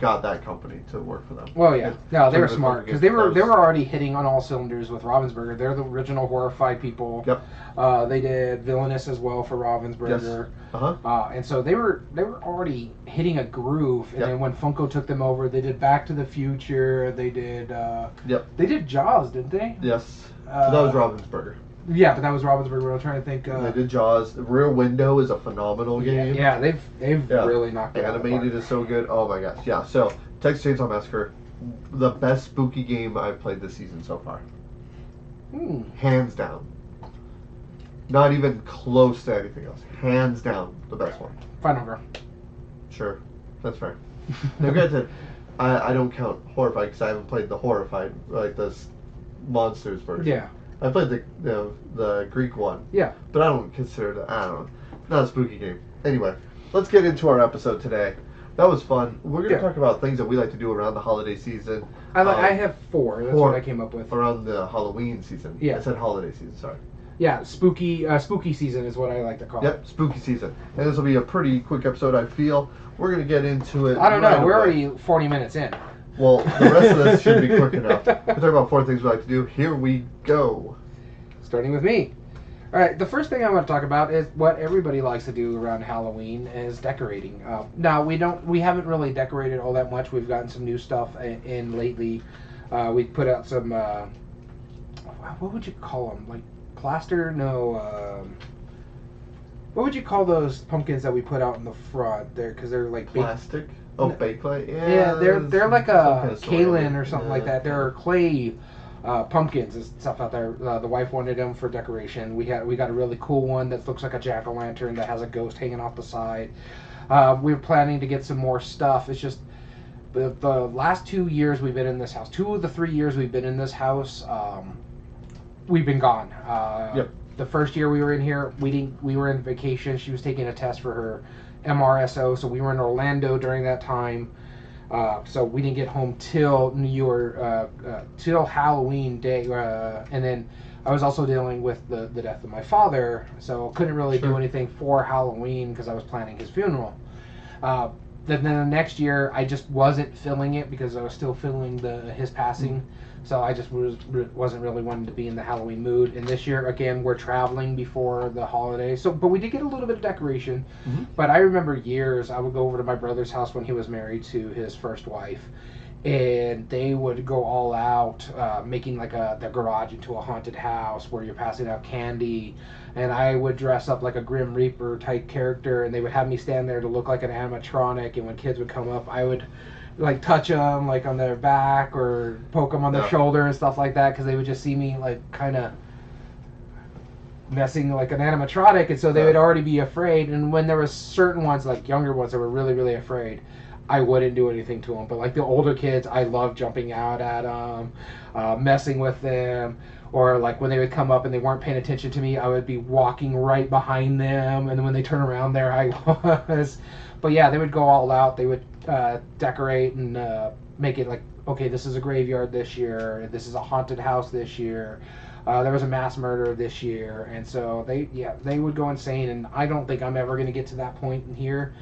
got that company to work for them. Well, yeah. No, they were smart because they were already hitting on all cylinders with Ravensburger. They're the original Horrified people. Yep. They did Villainous as well for Ravensburger. Yes. And so they were already hitting a groove. And then when Funko took them over, they did Back to the Future. They did. They did Jaws, didn't they? Yes. So that was Ravensburger. Yeah, but that was Ravensburger. I'm trying to think. They did Jaws. Rear Window is a phenomenal game. Yeah, they've really knocked it out. Animated is so good. Oh my gosh. Yeah. So Texas Chainsaw Massacre, the best spooky game I've played this season so far. Hands down. Not even close to anything else. Hands down, the best one. Final Girl. Sure, that's fair. Now, granted, I don't count Horrified because I haven't played the Horrified, like the Monsters version. Yeah. I played the Greek one. Yeah. But I don't consider that, I don't know, not a spooky game. Anyway, let's get into our episode today. That was fun. We're going to talk about things that we like to do around the holiday season. I have 4. That's what I came up with. Around the Halloween season. Yeah. I said holiday season, sorry. Yeah, spooky season is what I like to call it. Yep, spooky season. And this will be a pretty quick episode, I feel. We're going to get into it. I don't know. We're already 40 minutes in. Well, the rest of this should be quick enough. We'll talk about 4 things we like to do. Here we go. Starting with me. All right, the first thing I want to talk about is what everybody likes to do around Halloween is decorating. Now we haven't really decorated all that much. We've gotten some new stuff in lately. We put out some what would you call them? Like plaster? No. What would you call those pumpkins that we put out in the front there? Because they're like plastic. Bakelite. Yeah, they're like a kaolin or something like that. They're clay. Pumpkins and stuff out there. The wife wanted them for decoration. We got a really cool one that looks like a jack-o'-lantern that has a ghost hanging off the side. We're planning to get some more stuff. It's just the last 2 years we've been in this house. 2 of the 3 years we've been in this house, we've been gone. Yep. The first year we were in here, we were in vacation. She was taking a test for her MRSO, so we were in Orlando during that time. So we didn't get home till till Halloween day, and then I was also dealing with the death of my father, so couldn't really do anything for Halloween because I was planning his funeral. Then the next year I just wasn't feeling it because I was still feeling his passing, so I just wasn't really wanting to be in the Halloween mood. And this year again we're traveling before the holiday, but we did get a little bit of decoration. But I remember years I would go over to my brother's house when he was married to his first wife, and they would go all out, making like their garage into a haunted house where you're passing out candy. And I would dress up like a Grim Reaper type character, and they would have me stand there to look like an animatronic. And when kids would come up, I would like touch them like on their back or poke them on their shoulder and stuff like that, because they would just see me like kind of messing like an animatronic, and so they would already be afraid. And when there was certain ones, like younger ones, that were really, really afraid, I wouldn't do anything to them. But like the older kids, I loved jumping out at them, messing with them. Or like when they would come up and they weren't paying attention to me, I would be walking right behind them, and then when they turn around, there I was. But yeah, they would go all out. They would decorate and make it like, okay, this is a graveyard this year. This is a haunted house this year. There was a mass murder this year, and so they would go insane. And I don't think I'm ever going to get to that point in here,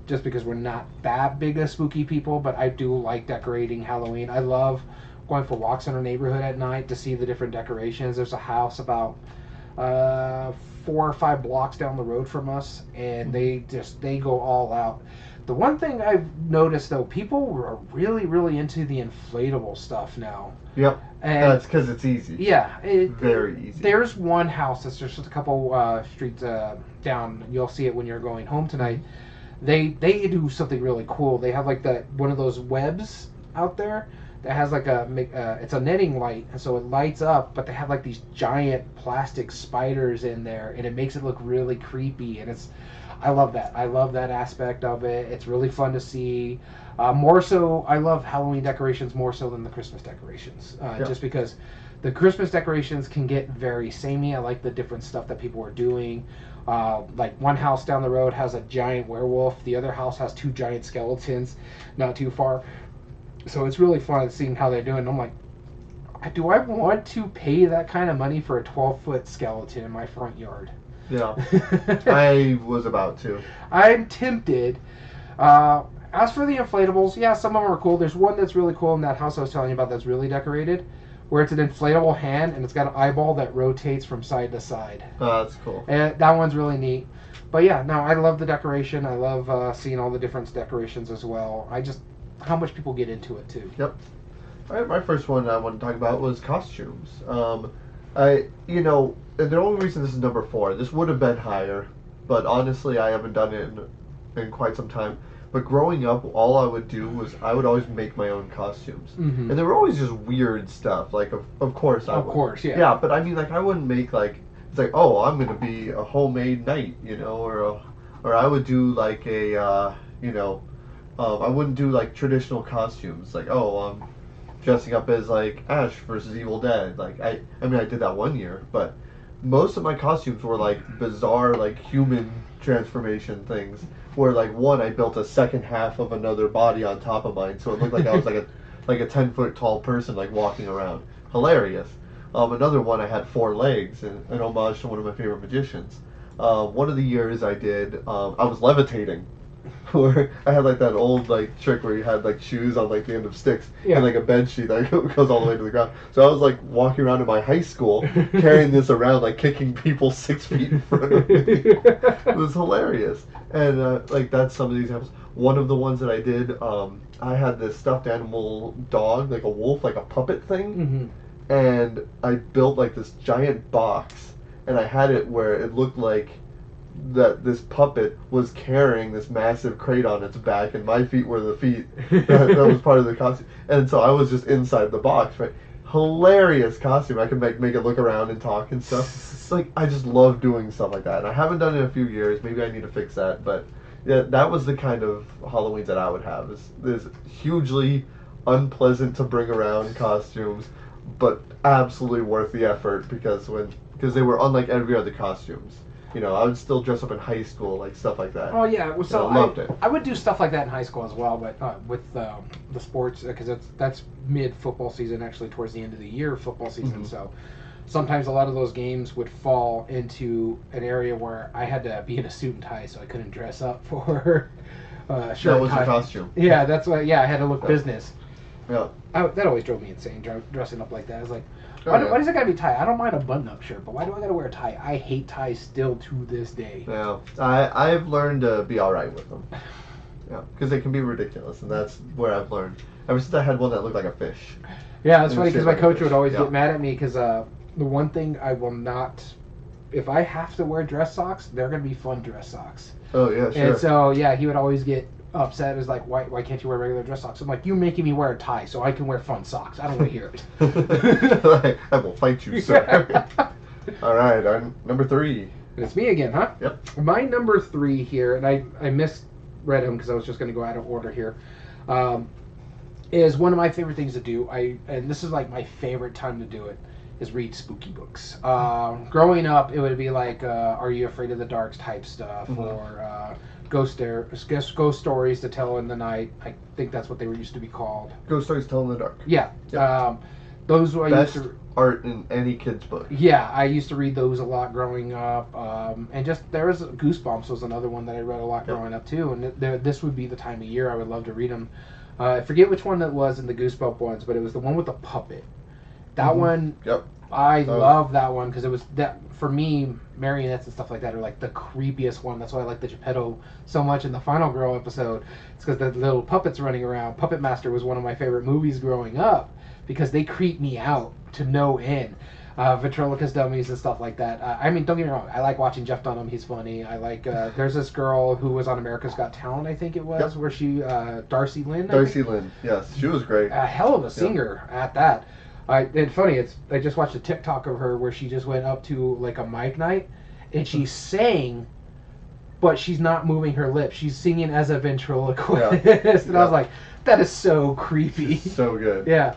just because we're not that big of spooky people. But I do like decorating Halloween. I love going for walks in our neighborhood at night to see the different decorations. There's a house about 4 or 5 blocks down the road from us, and they go all out. The one thing I've noticed, though, people are really, really into the inflatable stuff now. Yep. And that's because it's easy. Yeah. Very easy. There's one house that's just a couple streets down. You'll see it when you're going home tonight. They do something really cool. They have like one of those webs out there that has like it's a netting light, and so it lights up, but they have like these giant plastic spiders in there, and it makes it look really creepy. And I love that. I love that aspect of it. It's really fun to see. More so, I love Halloween decorations more so than the Christmas decorations, just because the Christmas decorations can get very samey. I like the different stuff that people are doing. Like one house down the road has a giant werewolf. The other house has 2 giant skeletons, not too far. So it's really fun seeing how they're doing. I'm like, do I want to pay that kind of money for a 12-foot skeleton in my front yard? Yeah, I was about to. I'm tempted. As for the inflatables, yeah, some of them are cool. There's one that's really cool in that house I was telling you about that's really decorated, where it's an inflatable hand and it's got an eyeball that rotates from side to side. Oh, that's cool. And that one's really neat. But yeah, no, I love the decoration. I love seeing all the different decorations as well. How much people get into it too. Yep. All right, my first one I want to talk about was costumes. And the only reason this is number 4, this would have been higher, but honestly I haven't done it in quite some time. But growing up, all I would do was I would always make my own costumes, and they were always just weird stuff. Like of course I would. Of course, yeah. Yeah, but I mean, like I wouldn't make like it's like, oh, I'm gonna be a homemade knight, or I would do like a I wouldn't do like traditional costumes, like, oh, I'm dressing up as like Ash versus Evil Dead. Like I mean I did that one year, but most of my costumes were like bizarre, like human transformation things, where like one I built a second half of another body on top of mine, so it looked like I was like a 10-foot tall person like walking around. Hilarious. Another one I had 4 legs, an homage to one of my favorite magicians. One of the years I did, I was levitating. Where I had like that old like trick where you had like shoes on like the end of sticks and like a bed sheet that goes all the way to the ground. So I was like walking around in my high school carrying this around, like kicking people 6 feet in front of me. It was hilarious. And like that's some of the examples. One of the ones that I did, I had this stuffed animal dog, like a wolf, like a puppet thing, and I built like this giant box, and I had it where it looked like that this puppet was carrying this massive crate on its back, and my feet were the feet that was part of the costume, and so I was just inside the box, right? Hilarious costume. I could make it look around and talk and stuff. It's like I just love doing stuff like that, and I haven't done it in a few years. Maybe I need to fix that, but yeah, that was the kind of Halloweens that I would have. Is hugely unpleasant to bring around costumes, but absolutely worth the effort because they were unlike every other costumes. I would still dress up in high school, like stuff like that. Oh yeah, so I loved it. I would do stuff like that in high school as well, but with the sports, because that's mid football season, actually towards the end of the year football season. So sometimes a lot of those games would fall into an area where I had to be in a suit and tie, so I couldn't dress up for shirt. That was your costume. Yeah, that's why. Yeah, I had to look business. Yeah. That always drove me insane, dressing up like that. I was like, why does it gotta be tie? I don't mind a button-up shirt, but why do I gotta wear a tie? I hate ties still to this day. Yeah, I've learned to be all right with them. Yeah, because they can be ridiculous, and that's where I've learned. Ever since I had one that looked like a fish. Yeah, that's funny because my coach would always get mad at me because the one thing I will not, if I have to wear dress socks, they're gonna be fun dress socks. Oh yeah, sure. And so yeah, he would always get upset. It was like, why can't you wear regular dress socks? I'm like, you're making me wear a tie so I can wear fun socks. I don't want to hear it. I will fight you, sir. All right, our number 3. It's me again, huh? Yep. My number 3 here, and I misread him because I was just going to go out of order here, is one of my favorite things to do. And this is like my favorite time to do it, is read spooky books. Growing up, it would be like Are You Afraid of the Dark type stuff, or ghost stories to tell in the night. I think that's what they used to be called. Ghost stories tell in the dark. Yeah. Yep. Those were best art in any kid's book. Yeah, I used to read those a lot growing up, and just there was Goosebumps was another one that I read a lot growing up too. And this would be the time of year I would love to read them. I forget which one that was in the Goosebump ones, but it was the one with the puppet. That one. Yep. I love that one because it was that for me. Marionettes and stuff like that are like the creepiest one. That's why I like the Geppetto so much in the Final Girl episode. It's because the little puppets running around. Puppet Master was one of my favorite movies growing up because they creep me out to no end. Ventriloquist dummies and stuff like that. I mean, don't get me wrong. I like watching Jeff Dunham. He's funny. I like. There's this girl who was on America's Got Talent. I think it was where she Darcy Lynn. Darcy Lynn. Yes, she was great. A hell of a singer at that. It's funny. I just watched a TikTok of her where she just went up to like a mic night, and she sang, but she's not moving her lips. She's singing as a ventriloquist, and I was like, that is so creepy. So good. Yeah,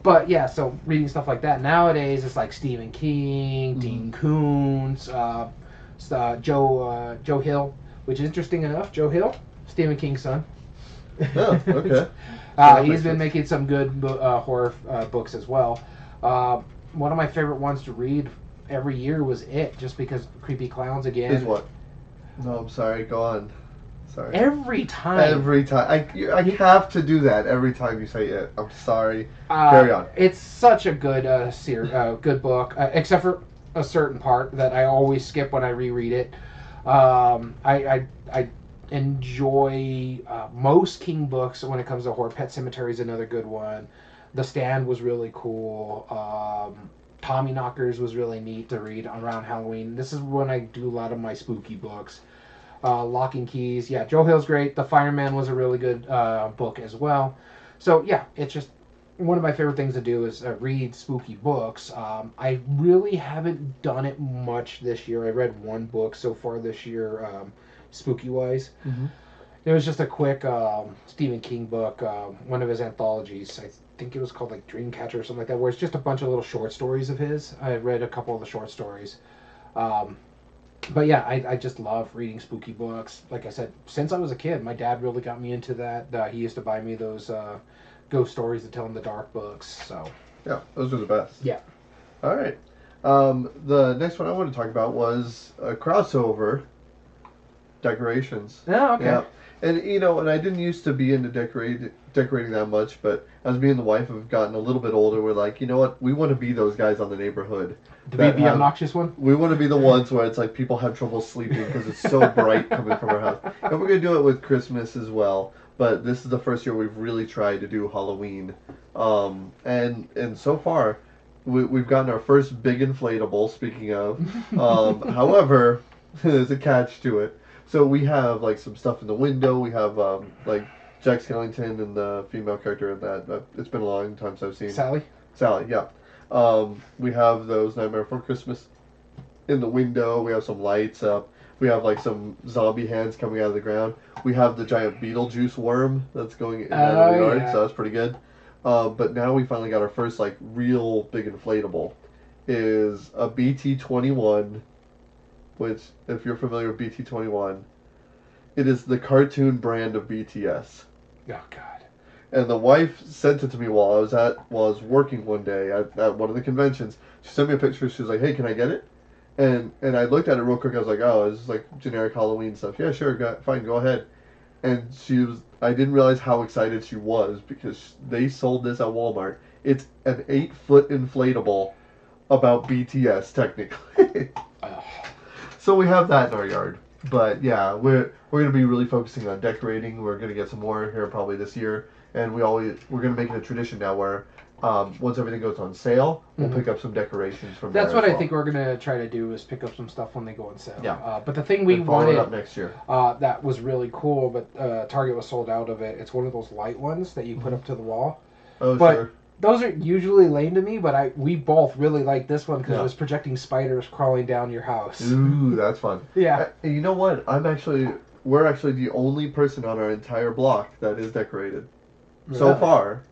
but yeah. So reading stuff like that nowadays, it's like Stephen King, Dean Koontz, Joe Hill, which is interesting enough. Joe Hill, Stephen King's son. Oh, okay. He's been making some good horror books as well. One of my favorite ones to read every year was It, just because creepy clowns again. Is what? No, I'm sorry. Go on. Sorry. Every time. I have to do that every time you say It. I'm sorry. Carry on. It's such a good good book, except for a certain part that I always skip when I reread it. I enjoy most King books when it comes to horror. Pet Sematary is another good one. The Stand was really cool. Tommy Knockers was really neat to read around Halloween. This is when I do a lot of my spooky books. Lock and Keys. Yeah, Joe Hill's great. The Fireman was a really good book as well. So yeah, it's just one of my favorite things to do is read spooky books. I really haven't done it much this year. I read one book so far this year, spooky wise. It was just a quick Stephen King book, one of his anthologies. I think it was called like Dreamcatcher or something like that, where it's just a bunch of little short stories of his. I read a couple of the short stories. But yeah, I just love reading spooky books. Like I said, since I was a kid, my dad really got me into that. He used to buy me those ghost stories to tell in the dark books. So yeah, those are the best. Yeah. All right. The next one I want to talk about was a crossover. Decorations. Oh, okay. Yeah. And and I didn't used to be into decorating that much, but as me and the wife have gotten a little bit older, we're like, you know what? We want to be those guys on the neighborhood. To be the obnoxious one? We want to be the ones where it's like people have trouble sleeping because it's so bright coming from our house. And we're going to do it with Christmas as well. But this is the first year we've really tried to do Halloween. And so far, we've gotten our first big inflatable, speaking of. However, there's a catch to it. So we have like some stuff in the window. We have like Jack Skellington and the female character in that. It's been a long time since I've seen Sally, yeah. We have those Nightmare Before Christmas in the window. We have some lights up. We have like some zombie hands coming out of the ground. We have the giant Beetlejuice worm that's going in and out of the yard. So that's pretty good. But now we finally got our first like real big inflatable. Is a BT-21. Which, if you're familiar with BT-21, it is the cartoon brand of BTS. Oh, God. And the wife sent it to me while I was working one day at one of the conventions. She sent me a picture. She was like, hey, can I get it? And I looked at it real quick. I was like, oh, it's like generic Halloween stuff. Yeah, sure, fine, go ahead. And I didn't realize how excited she was because they sold this at Walmart. It's an 8-foot inflatable about BTS, technically. So we have that in our yard. But yeah, we're going to be really focusing on decorating. We're going to get some more here probably this year. and we're going to make it a tradition now where once everything goes on sale, we'll pick up some decorations from That's there. That's what I think we're going to try to do is pick up some stuff when they go on sale. Yeah. But the thing we wanted up next year. That was really cool, but Target was sold out of it. It's one of those light ones that you put up to the wall. Oh, sure. Those are usually lame to me, but we both really like this one because it was projecting spiders crawling down your house. Ooh, that's fun. Yeah. You know what? We're actually the only person on our entire block that is decorated. Really? So far.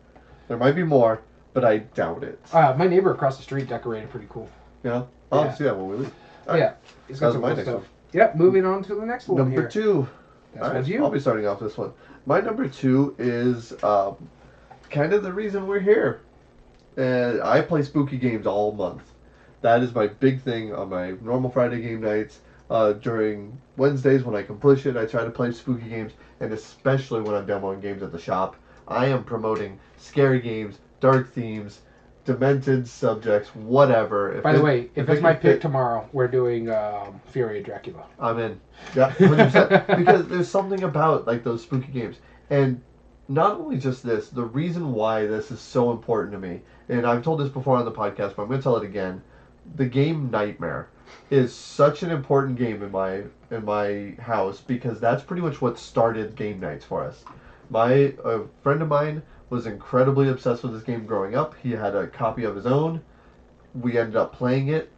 There might be more, but I doubt it. My neighbor across the street decorated pretty cool. Yeah? I'll see that when we leave. Right. Yeah. He's got some cool stuff. Yep, moving on to the next one Number 2. That's you. I'll be starting off this one. My number 2 is... kind of the reason we're here. And I play spooky games all month. That is my big thing on my normal Friday game nights. During Wednesdays when I can push it, I try to play spooky games, and especially when I'm demoing games at the shop, I am promoting scary games, dark themes, demented subjects, whatever. By the way, if it's my pick tomorrow, we're doing Fury of Dracula. I'm in. Yeah, 100%. Because there's something about like those spooky games. And not only just this, the reason why this is so important to me, and I've told this before on the podcast, but I'm going to tell it again. The game Nightmare is such an important game in my house because that's pretty much what started game nights for us. A friend of mine was incredibly obsessed with this game growing up. He had a copy of his own. We ended up playing it,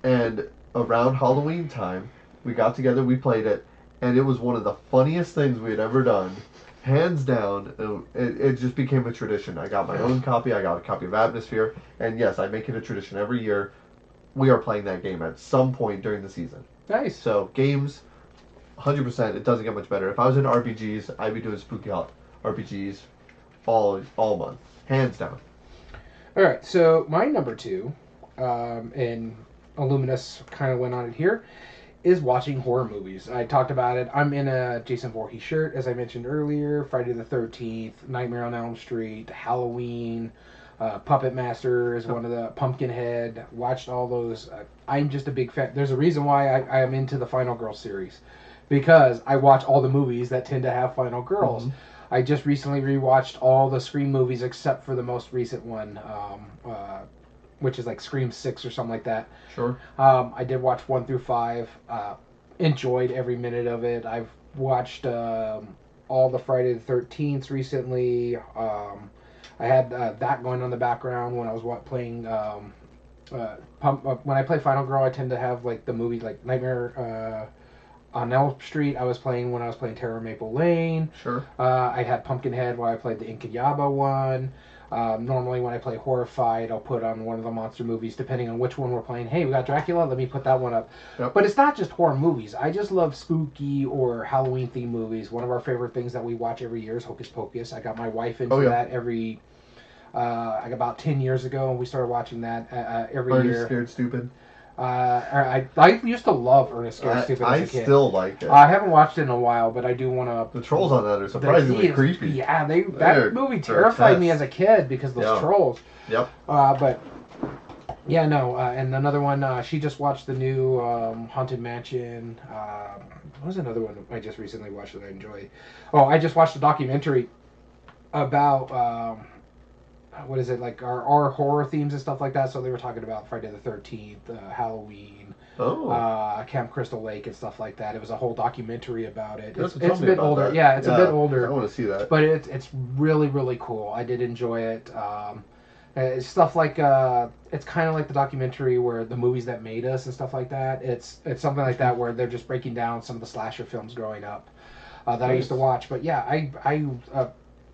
and around Halloween time, we got together, we played it, and it was one of the funniest things we had ever done. Hands down, it just became a tradition. I got my own copy. I got a copy of Atmosphere. And yes, I make it a tradition every year. We are playing that game at some point during the season. Nice. So, games, 100%, it doesn't get much better. If I was in RPGs, I'd be doing spooky RPGs all month. Hands down. All right, so my number 2, and Illuminous kind of went on it here, is watching horror movies. I talked about it. I'm in a Jason Voorhees shirt, as I mentioned earlier. Friday the 13th, Nightmare on Elm Street, Halloween, Puppet Master is one of the Pumpkinhead. Watched all those. I'm just a big fan. There's a reason why I am into the Final Girl series. Because I watch all the movies that tend to have Final Girls. Mm-hmm. I just recently rewatched all the Scream movies except for the most recent one. Which is like Scream 6 or something like that. Sure. I did watch 1 through 5. Enjoyed every minute of it. I've watched all the Friday the 13th recently. I had that going on in the background when I was playing. When I play Final Girl, I tend to have like the movie like Nightmare on Elm Street. I was playing when I was playing Terror Maple Lane. Sure. I had Pumpkinhead while I played the Inkigayo one. Normally when I play Horrified, I'll put on one of the monster movies, depending on which one we're playing. Hey, we got Dracula, let me put that one up. Yep. But it's not just horror movies. I just love spooky or Halloween-themed movies. One of our favorite things that we watch every year is Hocus Pocus. I got my wife into that every... about 10 years ago, and we started watching that every year. Ernest Scared Stupid. I used to love Ernest Scared Stupid as a kid. I still like it. I haven't watched it in a while, but I do want to... The trolls on that are surprisingly creepy. Yeah, that movie terrified me as a kid because of those trolls. Yep. But, yeah, no. And another one, she just watched the new Haunted Mansion. What was another one I just recently watched that I enjoyed? Oh, I just watched a documentary about... what is it, like our horror themes and stuff like that. So they were talking about Friday the 13th, Halloween, Camp Crystal Lake and stuff like that. It was a whole documentary about it. It's a bit older. That. Yeah, it's a bit older. I want to see that. But it's really, really cool. I did enjoy it. It's stuff like, it's kind of like the documentary where the movies that made us and stuff like that. It's something like that where they're just breaking down some of the slasher films growing up that I used to watch. But yeah, I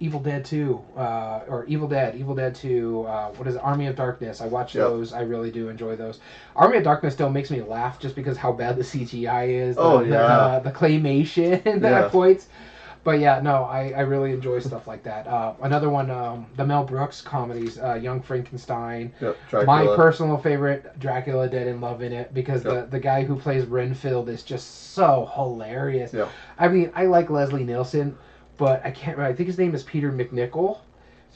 Evil Dead 2, or Evil Dead 2, what is it, Army of Darkness. I watch those. I really do enjoy those. Army of Darkness still makes me laugh just because how bad the CGI is. The claymation at points. But yeah, no, I really enjoy stuff like that. Another one, the Mel Brooks comedies, Young Frankenstein. Yep, my personal favorite, Dracula Dead in Love in it, because the guy who plays Renfield is just so hilarious. Yep. I mean, I like Leslie Nielsen, but I think his name is Peter McNichol.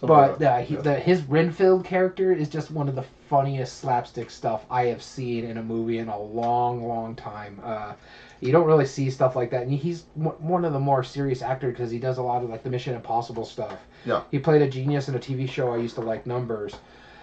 But his Renfield character is just one of the funniest slapstick stuff I have seen in a movie in a long, long time. You don't really see stuff like that, and he's one of the more serious actors because he does a lot of like the Mission Impossible stuff. Yeah. He played a genius in a TV show I used to like, Numbers.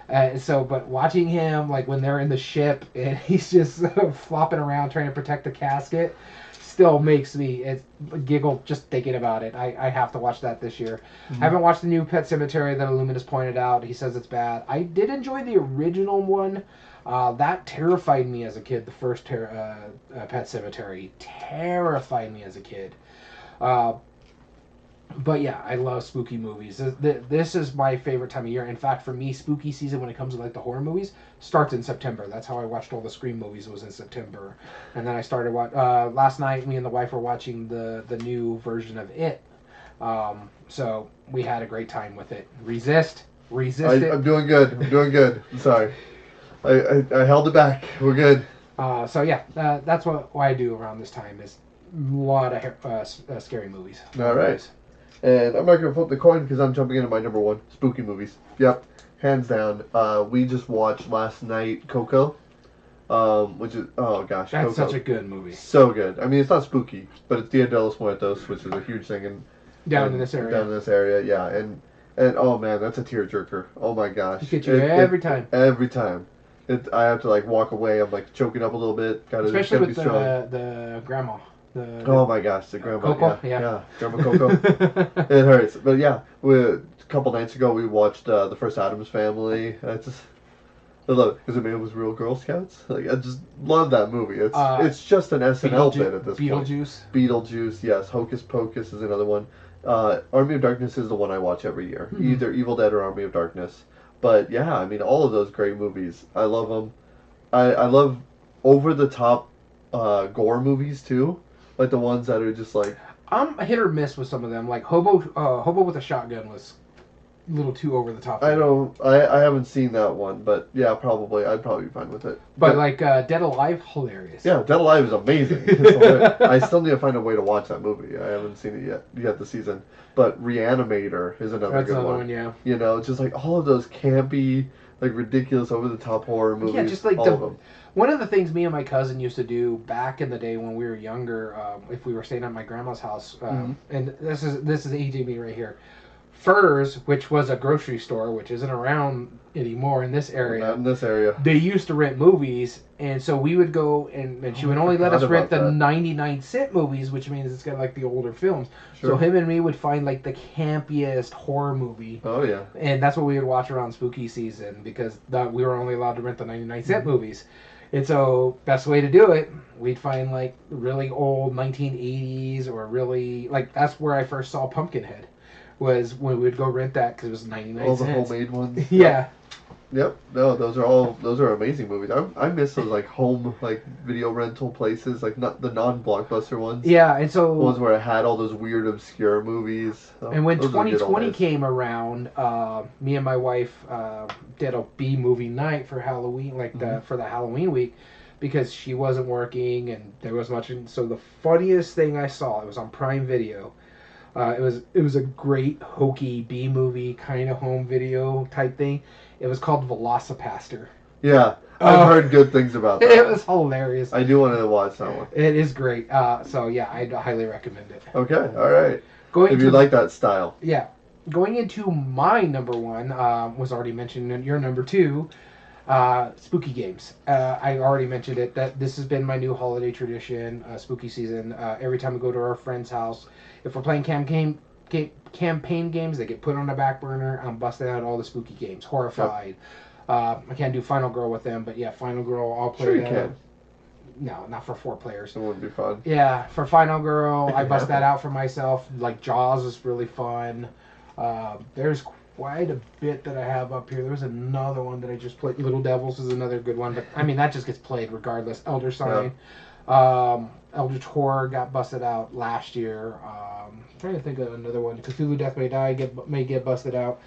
But watching him, like when they're in the ship and he's just flopping around trying to protect the casket, still makes me giggle just thinking about it. I have to watch that this year. Mm-hmm. I haven't watched the new Pet Sematary that Illuminous pointed out. He says it's bad. I did enjoy the original one. That terrified me as a kid. The first Pet Sematary terrified me as a kid. But yeah, I love spooky movies. This is my favorite time of year. In fact, for me, spooky season when it comes to like the horror movies starts in September. That's how I watched all the Scream movies, was in September. And then I started last night. Me and the wife were watching the new version of It. So we had a great time with it. Resist it. I'm doing good. I'm sorry. I held it back. We're good. So yeah, that's what I do around this time is a lot of scary movies. All right. And I'm not going to flip the coin because I'm jumping into my number one, spooky movies. Yep, hands down. We just watched last night Coco, which is, oh gosh. That's Coco. Such a good movie. So good. I mean, it's not spooky, but it's Dia de los Muertos, which is a huge thing down in this area. Yeah. And oh man, that's a tearjerker. Oh my gosh. It gets you every time. Every time. I have to like walk away. I'm like choking up a little bit. Especially with the grandma. Oh my gosh, the grandma. Coco? Yeah. Grandma Coco. It hurts. But yeah, a couple nights ago we watched the first Addams Family. I love it because it was real Girl Scouts. Like I just love that movie. It's just an SNL bit at this point. Beetlejuice, yes. Hocus Pocus is another one. Army of Darkness is the one I watch every year. Mm-hmm. Either Evil Dead or Army of Darkness. But yeah, I mean all of those great movies. I love them. I love over the top gore movies too. Like the ones that are just like... I'm hit or miss with some of them. Like Hobo with a Shotgun was a little too over the top. I haven't seen that one, but yeah, probably. I'd probably be fine with it. But like Dead Alive, hilarious. Yeah, Dead Alive is amazing. I still need to find a way to watch that movie. I haven't seen it yet this season. But Reanimator is another good one. Yeah. You know, just like all of those campy, like ridiculous, over the top horror movies. Yeah, just like all of them. One of the things me and my cousin used to do back in the day when we were younger, if we were staying at my grandma's house, and this is aging me right here, Furs, which was a grocery store, which isn't around anymore in this area. Not in this area. They used to rent movies, and so we would go, and she would only let us rent the 99-cent movies, which means it's got like the older films. Sure. So him and me would find like the campiest horror movie. Oh yeah. And that's what we would watch around spooky season because we were only allowed to rent the 99-cent movies. And so, best way to do it, we'd find like really old 1980s or really like that's where I first saw Pumpkinhead. Was when we would go rent that because it was 99 all cents. All the homemade ones. Yeah. Yep. No, those are amazing movies. I miss those like home like video rental places, like not the non-blockbuster ones. Yeah, and so the ones where it had all those weird obscure movies. And when 2020 came around, me and my wife did a B movie night for Halloween, for the Halloween week, because she wasn't working and there was much. So the funniest thing I saw, it was on Prime Video. It was a great hokey B movie kind of home video type thing. It was called Velocipaster. Yeah, I've heard good things about that. It was hilarious. I do want to watch that one. It is great. So yeah, I highly recommend it. Okay, all right. If you like that style. Yeah. Going into my number one, was already mentioned in your number two, spooky games. I already mentioned it, that this has been my new holiday tradition, spooky season. Every time we go to our friend's house, if we're playing campaign games, they get put on the back burner. I'm busting out all the spooky games. Horrified. Yep. I can't do Final Girl with them, but yeah, Final Girl, I'll play. Sure you can. No, not for 4 players. It wouldn't be fun. Yeah, for Final Girl, I bust that out for myself. Like Jaws is really fun. There's quite a bit that I have up here. There's another one that I just played. Little Devils is another good one, but I mean that just gets played regardless. Elder Sign, Eldritch Horror got busted out last year. I'm trying to think of another one. Cthulhu Death May Die may get busted out.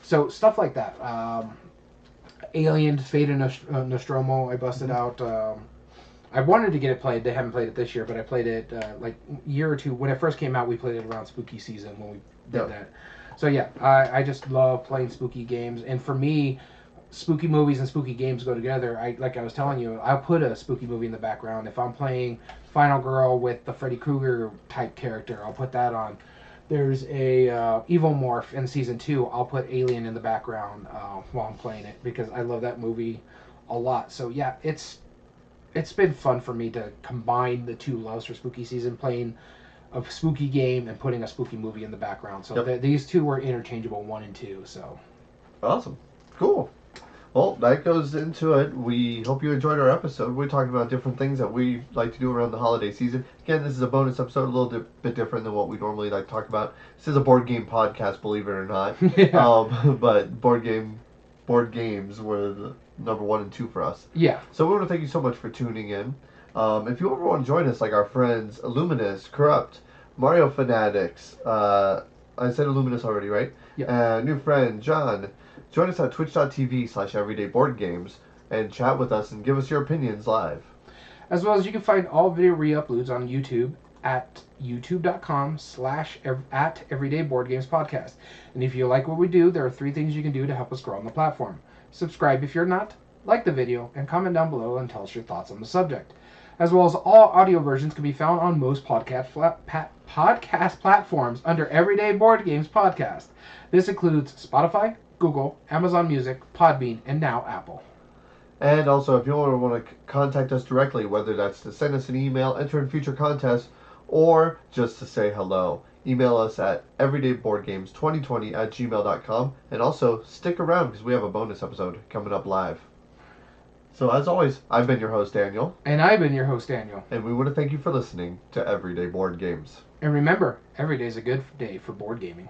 So stuff like that. Alien, Fate of Nostromo, I busted out. I wanted to get it played. They haven't played it this year, but I played it like a year or two. When it first came out, we played it around spooky season when we did that. So yeah, I just love playing spooky games, and for me, spooky movies and spooky games go together. Like I was telling you, I'll put a spooky movie in the background. If I'm playing Final Girl with the Freddy Krueger type character, I'll put that on. There's a Evil Morph in season 2. I'll put Alien in the background while I'm playing it because I love that movie a lot. So yeah, it's been fun for me to combine the two loves for spooky season, playing a spooky game and putting a spooky movie in the background. So these two were interchangeable, 1 and 2. So awesome, cool. Well, that goes into it. We hope you enjoyed our episode. We're talking about different things that we like to do around the holiday season. Again, this is a bonus episode, a little bit different than what we normally like to talk about. This is a board game podcast, believe it or not. Yeah. But board games were the number 1 and 2 for us. Yeah. So we want to thank you so much for tuning in. If you ever want to join us, like our friends Illuminous, Corrupt, Mario Fanatics, I said Illuminous already, right? Yeah. New friend John. Join us at twitch.tv/everydayboardgames and chat with us and give us your opinions live. As well as you can find all video re-uploads on YouTube at youtube.com/@everydayboardgamespodcast. And if you like what we do, there are 3 things you can do to help us grow on the platform. Subscribe if you're not, like the video, and comment down below and tell us your thoughts on the subject. As well as all audio versions can be found on most podcast platforms under Everyday Board Games Podcast. This includes Spotify, Google, Amazon Music, Podbean, and now Apple. And also, if you want to contact us directly, whether that's to send us an email, enter in future contests, or just to say hello, email us at everydayboardgames2020@gmail.com. And also, stick around because we have a bonus episode coming up live. So, as always, I've been your host, Daniel. And I've been your host, Daniel. And we want to thank you for listening to Everyday Board Games. And remember, every day is a good day for board gaming.